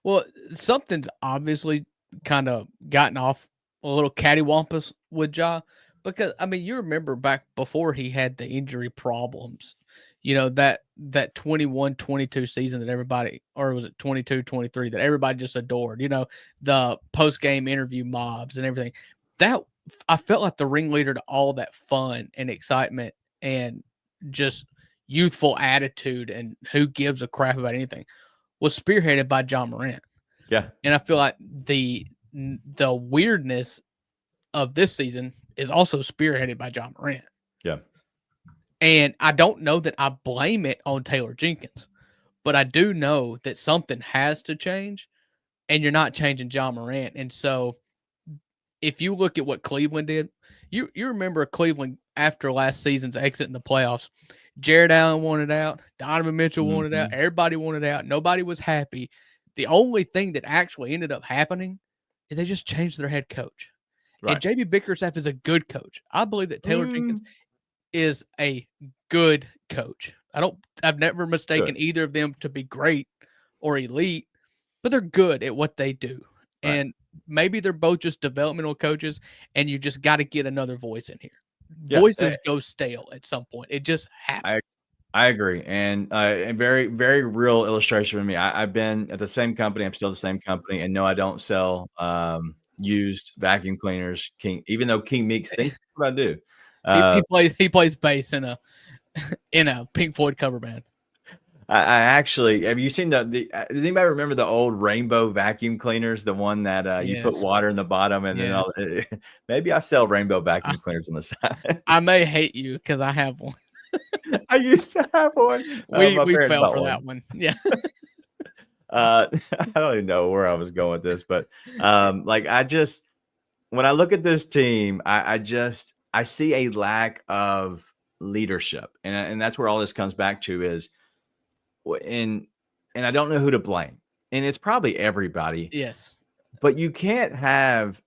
Well, something's obviously kind of gotten off a little cattywampus with Ja, because I mean, you remember back before he had the injury problems, you know, that 21-22 season that everybody, or was it 22-23, that everybody just adored, you know, the post-game interview mobs and everything. That I felt like the ringleader to all that fun and excitement and just youthful attitude and who gives a crap about anything was spearheaded by John Morant.
Yeah.
And I feel like the weirdness of this season is also spearheaded by John Morant.
Yeah.
And I don't know that I blame it on Taylor Jenkins, but I do know that something has to change, and you're not changing John Morant. And so if you look at what Cleveland did, you remember Cleveland after last season's exit in the playoffs, Jared Allen wanted out, Donovan Mitchell wanted out, everybody wanted out, nobody was happy. The only thing that actually ended up happening is they just changed their head coach. Right. And JB Bickerstaff is a good coach. I believe that Taylor Jenkins is a good coach. I've never mistaken either of them to be great or elite, but they're good at what they do. Right. And maybe they're both just developmental coaches, and you just got to get another voice in here. Yeah, voices go stale at some point. It just happens.
I agree. And a very, very real illustration for me. I've been at the same company. I'm still the same company. And no, I don't sell used vacuum cleaners. Even though King Meeks thinks what I do.
He plays bass in a Pink Floyd cover band.
I actually, have you seen does anybody remember the old rainbow vacuum cleaners? The one that you put water in the bottom and then maybe I sell rainbow vacuum cleaners on the side.
I may hate you because I have one.
I used to have one.
We fell for that one. Yeah.
I don't even know where I was going with this, but when I look at this team, I see a lack of leadership, and that's where all this comes back to is, and I don't know who to blame, and it's probably everybody.
Yes,
but you can't have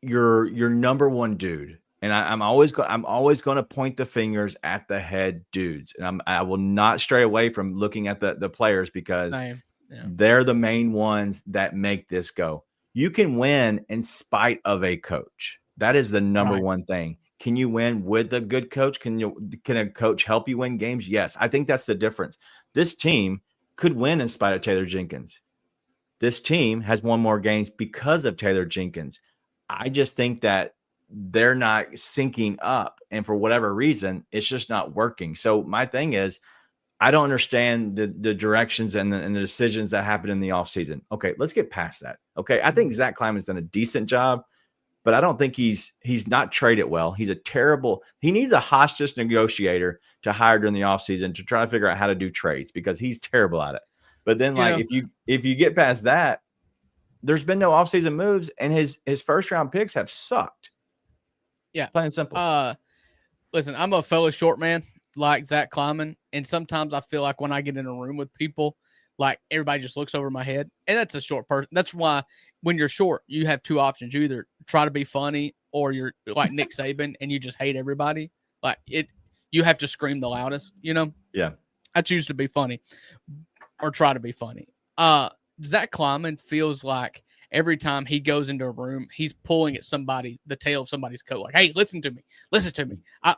your number one dude, and I'm always going to point the fingers at the head dudes, and I will not stray away from looking at the players because they're the main ones that make this go. You can win in spite of a coach. That is the number one thing. Can you win with a good coach? Can a coach help you win games? Yes. I think that's the difference. This team could win in spite of Taylor Jenkins. This team has won more games because of Taylor Jenkins. I just think that they're not syncing up. And for whatever reason, it's just not working. So my thing is, I don't understand the directions and the decisions that happened in the offseason. Okay, let's get past that. Okay, I think Zach Kleiman's done a decent job, but I don't think he's not traded well. He needs a hostage negotiator to hire during the offseason to try to figure out how to do trades because he's terrible at it. But then if you get past that, there's been no offseason moves, and his first round picks have sucked.
Yeah.
Plain and simple.
Listen, I'm a fellow short man like Zach Kleiman, and sometimes I feel like when I get in a room with people, like everybody just looks over my head, and that's a short person. That's why when you're short, you have two options. You either try to be funny or you're like Nick Saban and you just hate everybody. Like you have to scream the loudest, you know?
Yeah.
I choose to be funny or try to be funny. Zach Kleiman feels like every time he goes into a room, he's pulling at the tail of somebody's coat. Like, hey, listen to me.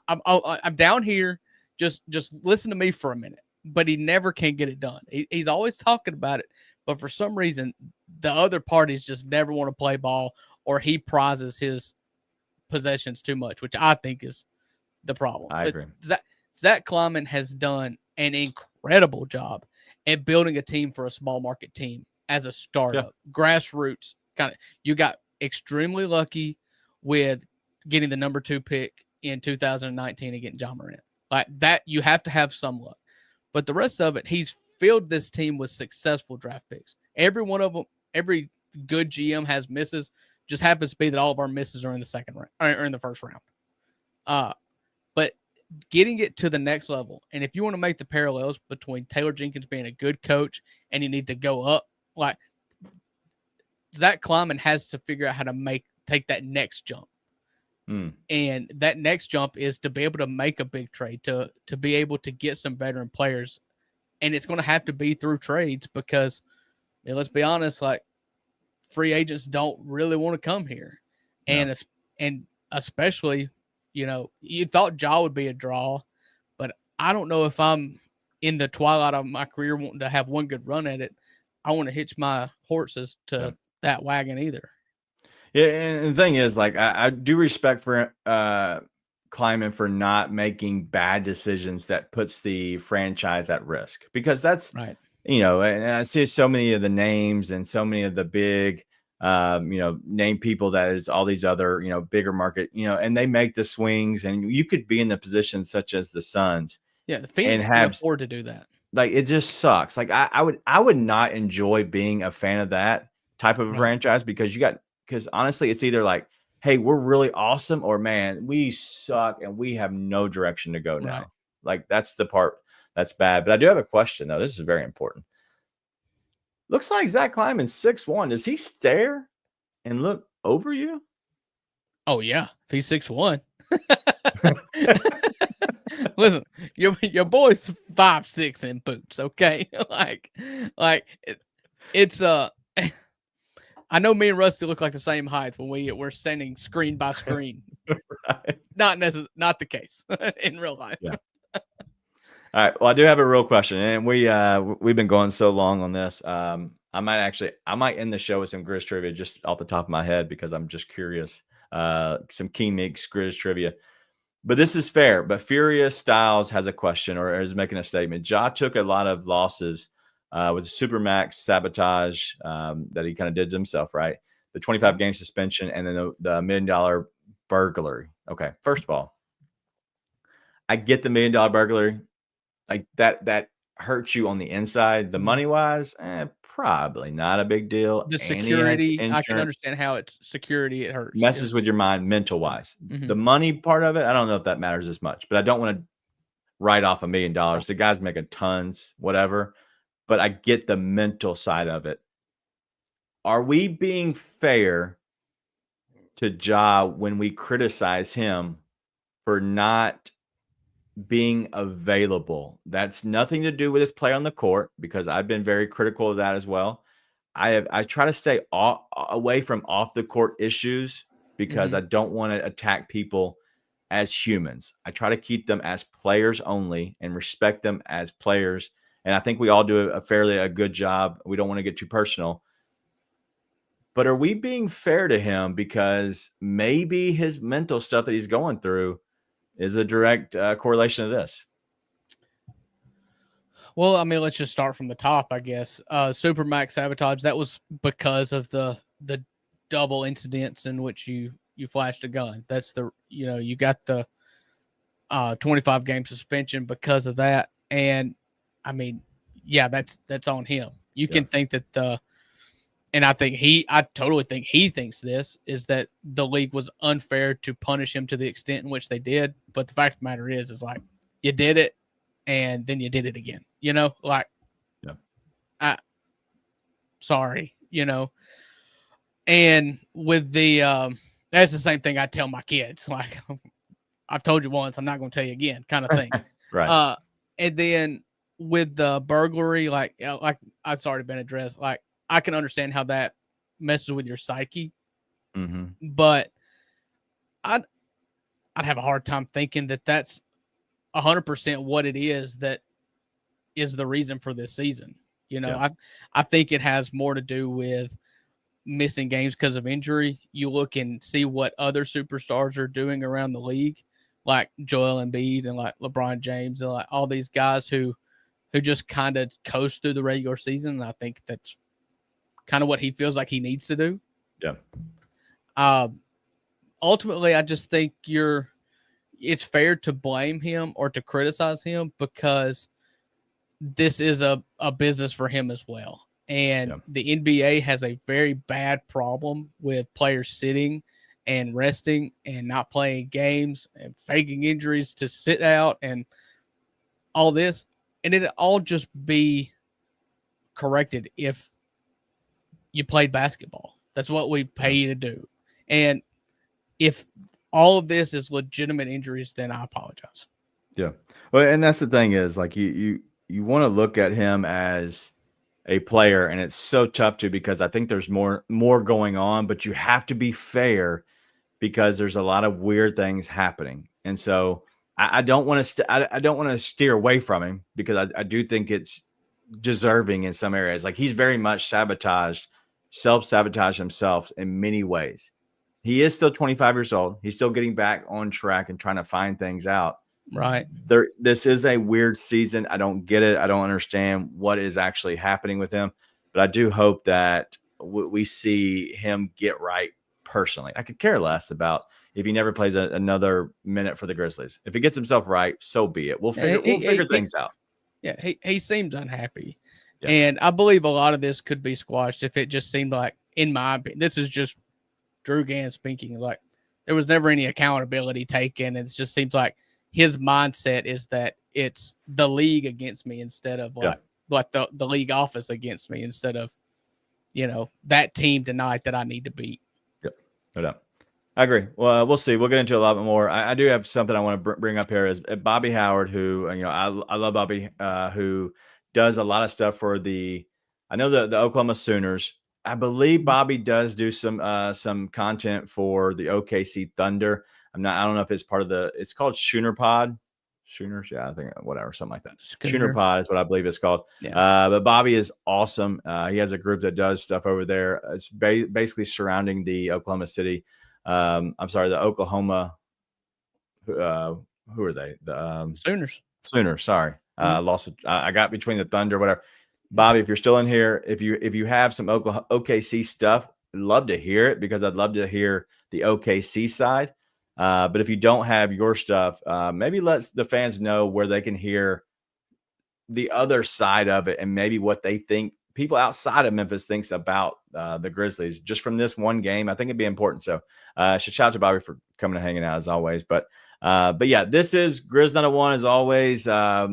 I'm down here. Just listen to me for a minute. But he never can get it done. He's always talking about it. But for some reason, the other parties just never want to play ball, or he prizes his possessions too much, which I think is the problem.
I agree.
Zach Kleiman has done an incredible job at building a team for a small market team as a startup, grassroots kind of. You got extremely lucky with getting the number 2 pick in 2019 and getting John Morant. Like that, you have to have some luck. But the rest of it, he's filled this team with successful draft picks. Every one of them, every good GM has misses. Just happens to be that all of our misses are in the second round or in the first round. But getting it to the next level, and if you want to make the parallels between Taylor Jenkins being a good coach and you need to go up, like Zach Kleiman has to figure out how to take that next jump. And that next jump is to be able to make a big trade, to be able to get some veteran players. And it's going to have to be through trades because, let's be honest, like free agents don't really want to come here. No. And especially, you thought Ja would be a draw, but I don't know if I'm in the twilight of my career wanting to have one good run at it. I want to hitch my horses to that wagon either.
Yeah, and the thing is, like, I do respect for Kleiman for not making bad decisions that puts the franchise at risk, because that's right. And I see so many of the names and so many of the big name people that is all these other, bigger market, and they make the swings, and you could be in the position such as the Suns
Yeah, the
and
Phoenix can
have
afford to do that.
like it just sucks. Like I would not enjoy being a fan of that type of a
Right.
franchise because honestly, it's either like, hey, we're really awesome, or man, we suck and we have no direction to go now.
Right.
Like that's the part that's bad. But I do have a question though. This is very important. Looks like Zach Kleiman's 6'1". Does he stare and look over you?
Oh yeah, if he's 6'1". Listen, your boy's 5'6" in boots, okay? It's I know me and Rusty look like the same height when we're standing screen by screen.
Right.
Not the case in real life.
Yeah. All right. Well, I do have a real question, and we've been going so long on this. I might end the show with some Grizz trivia just off the top of my head because I'm just curious. Some King Meeks Grizz trivia. But this is fair. But Furious Styles has a question or is making a statement. Ja took a lot of losses with the Supermax sabotage that he kind of did to himself, right? The 25-game suspension and then the $1 million burglary. Okay, first of all, I get the $1 million burglary. Like that hurts you on the inside. The money-wise, probably not a big deal.
The
And he has
security, I can
insurance.
understand how it's security. It hurts.
Messes with your mind mental-wise.
Mhm.
The money part of it, I don't know if that matters as much, but I don't want to write off $1 million. The guy's making tons, whatever. But I get the mental side of it. Are we being fair to Ja when we criticize him for not being available? That's nothing to do with his play on the court because I've been very critical of that as well. I try to stay away from off the court issues because I don't want to attack people as humans. I try to keep them as players only and respect them as players. And I think we all do a fairly good job. We don't want to get too personal. But are we being fair to him because maybe his mental stuff that he's going through is a direct correlation of this?
Well, I mean, let's just start from the top, I guess. Supermax sabotage, that was because of the double incidents in which you flashed a gun. That's you got the 25-game suspension because of that. And I mean, yeah, that's on him. You can think that and I totally think he thinks this is that the league was unfair to punish him to the extent in which they did. But the fact of the matter is like you did it and then you did it again, sorry, and with the, that's the same thing I tell my kids. Like I've told you once, I'm not going to tell you again kind of thing.
Right.
And then with the burglary, like it's already been addressed. Like I can understand how that messes with your psyche, but I'd have a hard time thinking that that's 100% what it is that is the reason for this season. I think it has more to do with missing games because of injury. You look and see what other superstars are doing around the league, like Joel Embiid and like LeBron James and like all these guys who just kind of coast through the regular season. And I think that's kind of what he feels like he needs to do.
Yeah.
Ultimately, I just think it's fair to blame him or to criticize him because this is a business for him as well. And the NBA has a very bad problem with players sitting and resting and not playing games and faking injuries to sit out and all this. And it'd all just be corrected if you played basketball. That's what we pay you to do. And if all of this is legitimate injuries, then I apologize.
Yeah. Well, and that's the thing is like you want to look at him as a player, and it's so tough to because I think there's more going on, but you have to be fair because there's a lot of weird things happening. And so I don't want to I don't want to steer away from him because I do think it's deserving in some areas. Like he's very much self-sabotaged himself in many ways. He is still 25 years old. He's still getting back on track and trying to find things out.
Right.
This is a weird season. I don't get it. I don't understand what is actually happening with him. But I do hope that we see him get right personally. I could care less about if he never plays another minute for the Grizzlies. If he gets himself right, so be it. We'll figure things out.
Yeah, he seems unhappy.
Yeah.
And I believe a lot of this could be squashed if it just seemed like, in my opinion, this is just Drew Gann speaking, like there was never any accountability taken. It just seems like his mindset is that it's the league against me instead of like the league office against me instead of, that team tonight that I need to beat.
Yep, no doubt. I agree. Well, we'll see. We'll get into a lot more. I do have something I want to bring up here is Bobby Howard, who, I love Bobby, who does a lot of stuff for the Oklahoma Sooners. I believe Bobby does do some content for the OKC Thunder. I don't know if it's part of it's called Schooner Pod. Schooners, yeah, I think whatever, something like that. Schooner Pod is what I believe it's called. Yeah. But Bobby is awesome. He has a group that does stuff over there. It's basically surrounding the Oklahoma City. The Oklahoma. Who are they? The
Sooners.
Sooners. Sorry, I got between the Thunder, whatever. Bobby, if you're still in here, if you have some OKC stuff, I'd love to hear it because I'd love to hear the OKC side. But if you don't have your stuff, maybe let the fans know where they can hear the other side of it and maybe what they think people outside of Memphis thinks about the Grizzlies just from this one game. I think it'd be important. So shout out to Bobby for coming and hanging out as always. But yeah, this is Grizz 901 as always.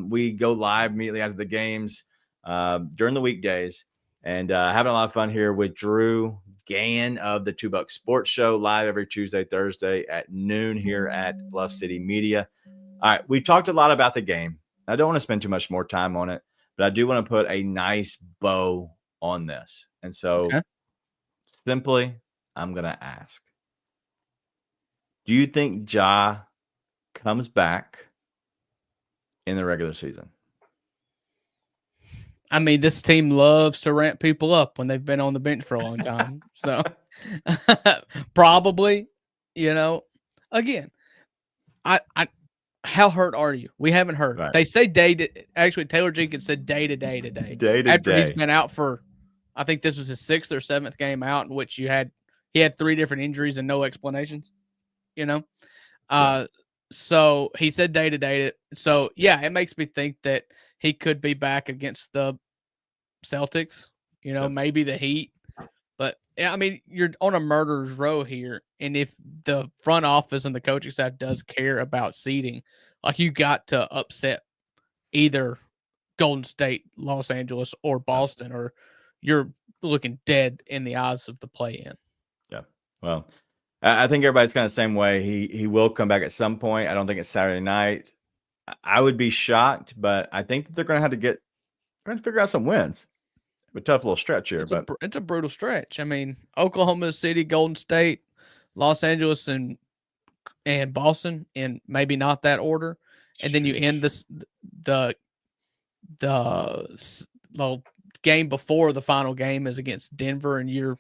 We go live immediately after the games during the weekdays and having a lot of fun here with Drew Gann of the $2 Sports Show, live every Tuesday, Thursday at noon here at Bluff City Media. All right, we talked a lot about the game. I don't want to spend too much more time on it, but I do want to put a nice bow on this. And so simply, I'm going to ask, do you think Ja comes back in the regular season?
I mean, this team loves to ramp people up when they've been on the bench for a long time. So probably, again, I how hurt are you? We haven't heard. Right. They say actually Taylor Jenkins said day to day today. After he's been out for, I think this was his 6th or 7th game out in which he had 3 different injuries and no explanations, So he said day to day. So yeah, it makes me think that he could be back against the Celtics, maybe the Heat. But yeah, I mean, you're on a murderer's row here. And if the front office and the coaching staff does care about seeding, like you got to upset either Golden State, Los Angeles, or Boston, or you're looking dead in the eyes of the play-in.
Yeah. Well, I think everybody's kind of the same way. He will come back at some point. I don't think it's Saturday night. I would be shocked, but I think that they're going to have to figure out some wins. A tough little stretch here,
it's a brutal stretch. I mean, Oklahoma City, Golden State, Los Angeles, and Boston, in maybe not that order, and then you end the game before the final game is against Denver, and you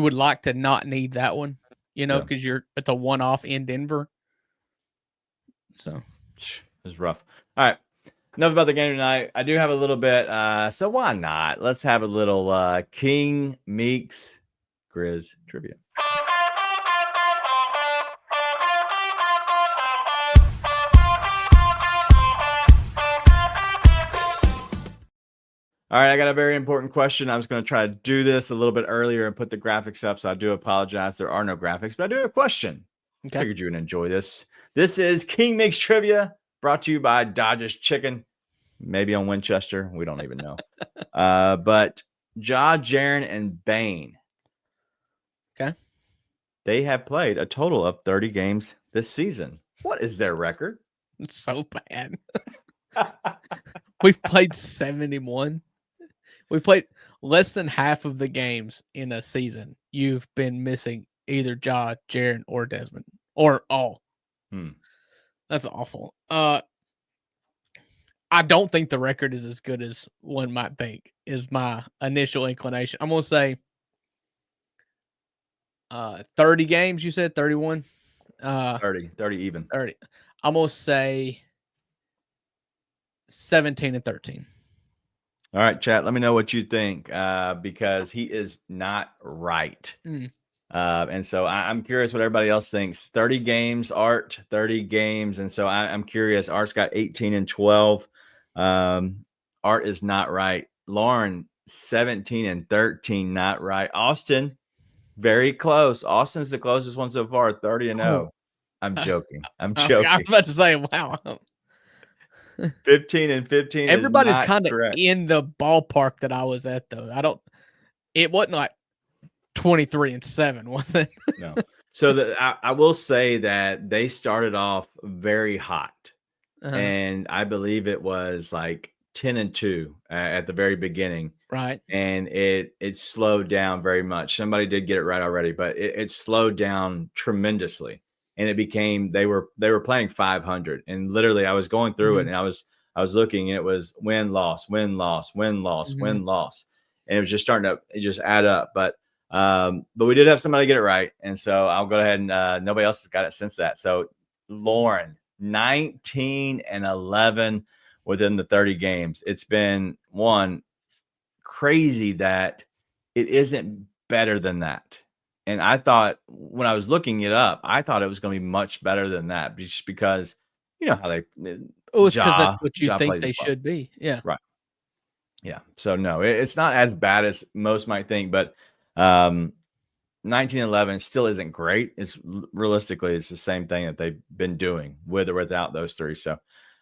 would like to not need that one, because it's a one-off in Denver. So
it's rough. All right. Enough about the game tonight. I do have a little bit, so why not? Let's have a little King Meeks Grizz Trivia. All right, I got a very important question. I was going to try to do this a little bit earlier and put the graphics up, so I do apologize. There are no graphics, but I do have a question. Okay. I figured you would enjoy this. This is King Meeks Trivia, brought to you by Dodge's Chicken. Maybe on Winchester. We don't even know. But Ja, Jaren, and Bane.
Okay.
They have played a total of 30 games this season. What is their record?
It's so bad. We've played 71. We've played less than half of the games in a season. You've been missing either Ja, Jaren, or Desmond, or all. That's awful. I don't think the record is as good as one might think, is my initial inclination. I'm going to say 30 games, you said? 31?
30 even.
30. I'm going to say 17 and 13.
All right, chat. Let me know what you think because he is not right. And so I'm curious what everybody else thinks. 30 games, Art, 30 games. And so I'm curious. Art's got 18 and 12. Art is not right. Lauren, 17 and 13, not right. Austin, very close. Austin's the closest one so far, 30 and 0. I'm joking. I'm joking.
I was about to say, wow.
15 and 15
Everybody's
kind of
in the ballpark that I was at, though. It wasn't like 23 and 7, was it?
No. So I will say that they started off very hot. And I believe it was like 10 and 2 at the very beginning.
Right.
And it slowed down very much. Somebody did get it right already, but it slowed down tremendously. And it became they were playing 500. And literally I was going through it and I was looking and it was win, loss, win, loss, win, loss, win, loss. And it was just starting to just add up. But we did have somebody get it right. And so I'll go ahead and nobody else has got it since that. So Lauren, 19 and 11 within the 30 games. It's been one crazy that it isn't better than that. And I thought when I was looking it up, I thought it was going to be much better than that just because you know how they
it's because that's what you think they should be. Yeah.
Right. Yeah. So no, it's not as bad as most might think, but 1911 still isn't great. It's realistically, it's the same thing that they've been doing with or without those three. So,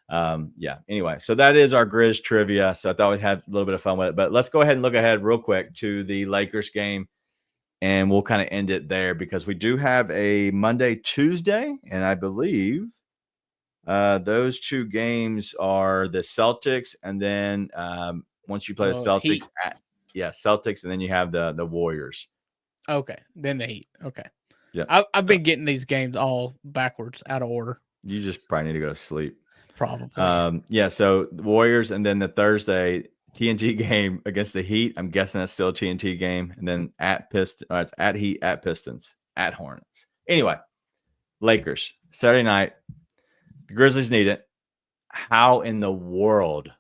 yeah. Anyway, so that is our Grizz trivia. So I thought we'd have a little bit of fun with it. But let's go ahead and look ahead real quick to the Lakers game, and we'll kind of end it there because we do have a Monday, Tuesday, and I believe those two games are the Celtics, and then once you play the Celtics, Celtics, and then you have the Warriors.
Okay, then the Heat. Okay.
Yeah.
I've been getting these games all backwards, out of order.
You just probably need to go to sleep.
Probably.
Yeah, so the Warriors and then the Thursday TNT game against the Heat. I'm guessing that's still a TNT game. And then it's at Heat, at Pistons, at Hornets. Anyway, Lakers, Saturday night. The Grizzlies need it. How in the world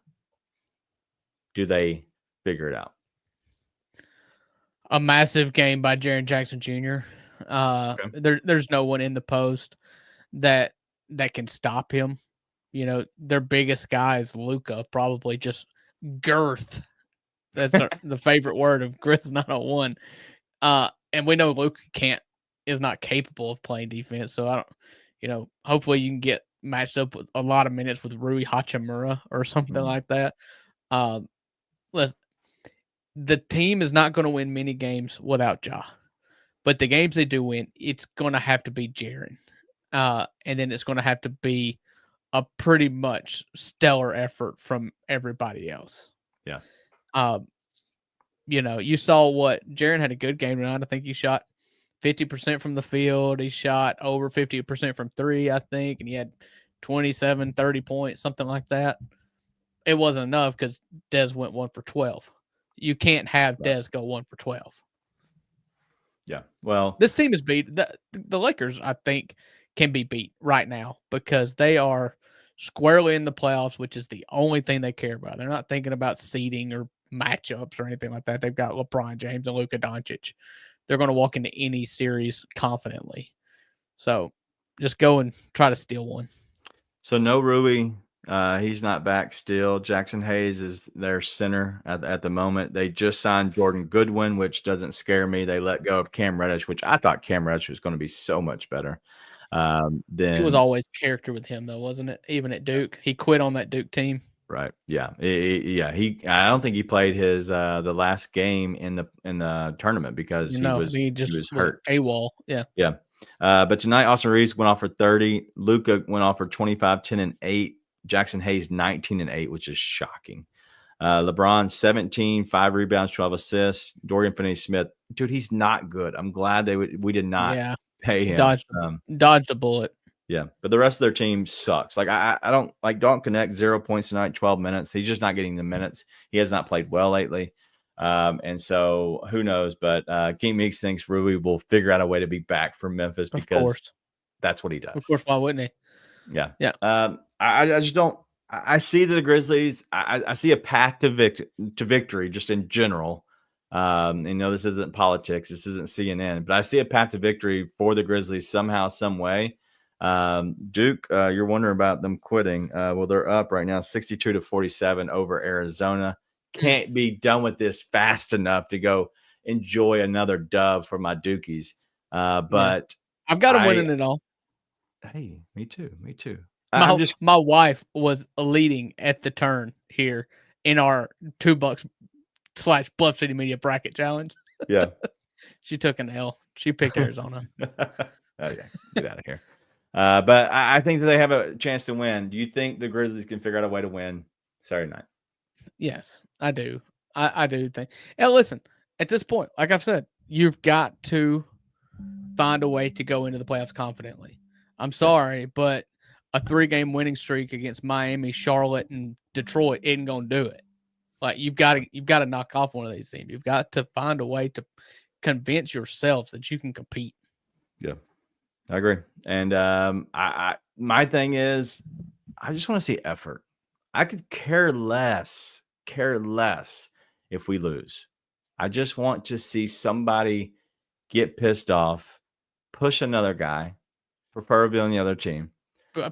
do they figure it out?
A massive game by Jaren Jackson Jr. There's no one in the post that can stop him. You know, their biggest guy is Luka, probably just girth. That's the favorite word of Grizz 901. And we know Luka is not capable of playing defense. So hopefully you can get matched up with a lot of minutes with Rui Hachimura or something like that. The team is not going to win many games without Ja. But the games they do win, it's going to have to be Jaren. And then it's going to have to be a pretty much stellar effort from everybody else.
Yeah.
You saw what Jaren had a good game tonight. I think he shot 50% from the field. He shot over 50% from three, I think. And he had 27, 30 points, something like that. It wasn't enough because Dez went 1 for 12. You can't have Dez go 1 for 12.
Yeah. Well,
this team is beat. The Lakers, I think, can be beat right now because they are squarely in the playoffs, which is the only thing they care about. They're not thinking about seeding or matchups or anything like that. They've got LeBron James and Luka Doncic. They're going to walk into any series confidently. So just go and try to steal one.
So no Rui. He's not back still. Jackson Hayes is their center at the moment. They just signed Jordan Goodwin, which doesn't scare me. They let go of Cam Reddish, which I thought Cam Reddish was going to be so much better.
It was always character with him, though, wasn't it? Even at Duke, he quit on that Duke team.
Right. Yeah. I don't think he played his the last game in the tournament because he was hurt.
AWOL. Yeah.
Yeah. But tonight, Austin Reeves went off for 30. Luka went off for 25, 10, and 8. Jackson Hayes 19 and 8, which is shocking. LeBron 17, 5 rebounds, 12 assists. Dorian Finney-Smith, dude, he's not good. I'm glad we did not pay him.
Dodged a bullet.
Yeah, but the rest of their team sucks. Like I don't connect 0 points tonight, 12 minutes. He's just not getting the minutes. He has not played well lately. And so who knows? But King Meeks thinks Rui will figure out a way to be back for Memphis because that's what he does.
Of course, why wouldn't he?
Yeah. I just don't. I see the Grizzlies. I see a path to victory just in general. This isn't politics. This isn't CNN, but I see a path to victory for the Grizzlies somehow, some way. Duke, you're wondering about them quitting. Well, they're up right now, 62-47 over Arizona. Can't be done with this fast enough to go enjoy another dub for my Dukies. But
I've got them winning it all.
Hey, me too.
My wife was leading at the turn here in our $2/Bluff City Media bracket challenge.
Yeah.
She took an L. She picked Arizona.
Okay, get out of here. But I think that they have a chance to win. Do you think the Grizzlies can figure out a way to win Saturday night?
Yes, I do. I do think. And listen, at this point, like I've said, you've got to find a way to go into the playoffs confidently. I'm sorry, but a 3-game winning streak against Miami, Charlotte, and Detroit isn't going to do it. Like you've got to knock off one of these teams. You've got to find a way to convince yourself that you can compete.
Yeah, I agree. And my thing is, I just want to see effort. I could care less if we lose. I just want to see somebody get pissed off, push another guy, preferably on the other team,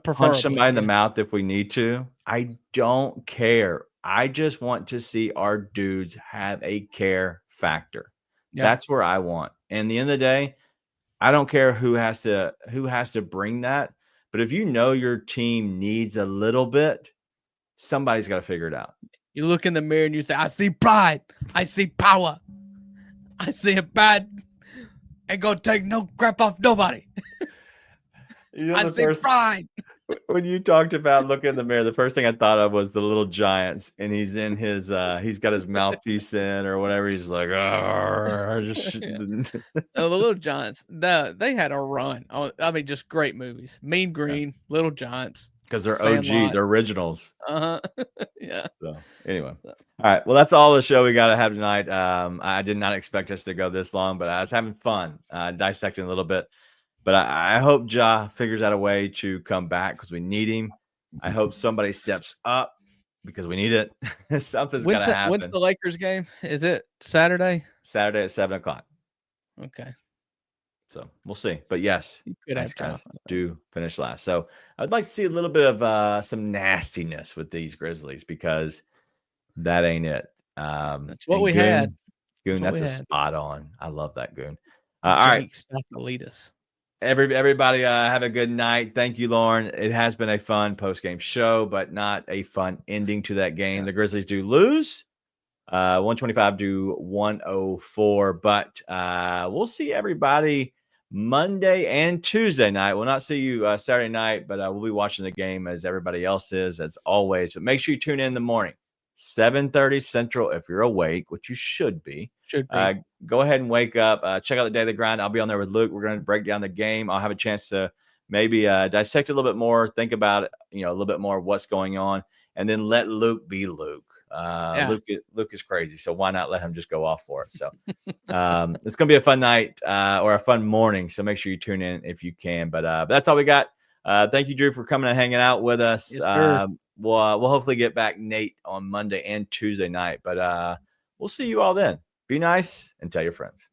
punch somebody in the mouth if we need to. I don't care. I just want to see our dudes have a care factor. Yep. That's where I want. And at the end of the day, I don't care who has to bring that. But if you know your team needs a little bit, somebody's got to figure it out.
You look in the mirror and you say, I see pride. I see power. I see a bad. Ain't gonna take no crap off nobody. I see pride.
When you talked about looking in the mirror, the first thing I thought of was the Little Giants, and he's in his he's got his mouthpiece in or whatever. He's like,
the Little Giants. They had a run. I mean, just great movies. Mean Green, Little Giants.
Because they're OG, they're originals.
Yeah.
So anyway, all right. Well, that's all the show we got to have tonight. I did not expect us to go this long, but I was having fun dissecting a little bit. But I hope Ja figures out a way to come back because we need him. I hope somebody steps up because we need it. Something's got to happen.
When's the Lakers game? Is it Saturday?
Saturday at 7:00.
Okay.
So we'll see. But yes, nice guys do finish last. So I'd like to see a little bit of some nastiness with these Grizzlies because that ain't it.
That's what we had.
Goon, that's spot on. I love that, Goon. All right. Everybody have a good night. Thank you, Lauren. It has been a fun post-game show, but not a fun ending to that game. Yeah. The Grizzlies do lose 125-104, but we'll see everybody Monday and Tuesday night. We'll not see you Saturday night, but we'll be watching the game as everybody else is, as always. But make sure you tune in the morning, 7:30 Central, if you're awake, which you should be. Go ahead and wake up. Check out the Daily Grind. I'll be on there with Luke. We're going to break down the game. I'll have a chance to maybe dissect it a little bit more, think about it, a little bit more of what's going on, and then let Luke be Luke. Luke is crazy, so why not let him just go off for it? So it's going to be a fun night or a fun morning, so make sure you tune in if you can. But that's all we got. Thank you, Drew, for coming and hanging out with us. Yes, we'll hopefully get back Nate on Monday and Tuesday night, but we'll see you all then. Be nice and tell your friends.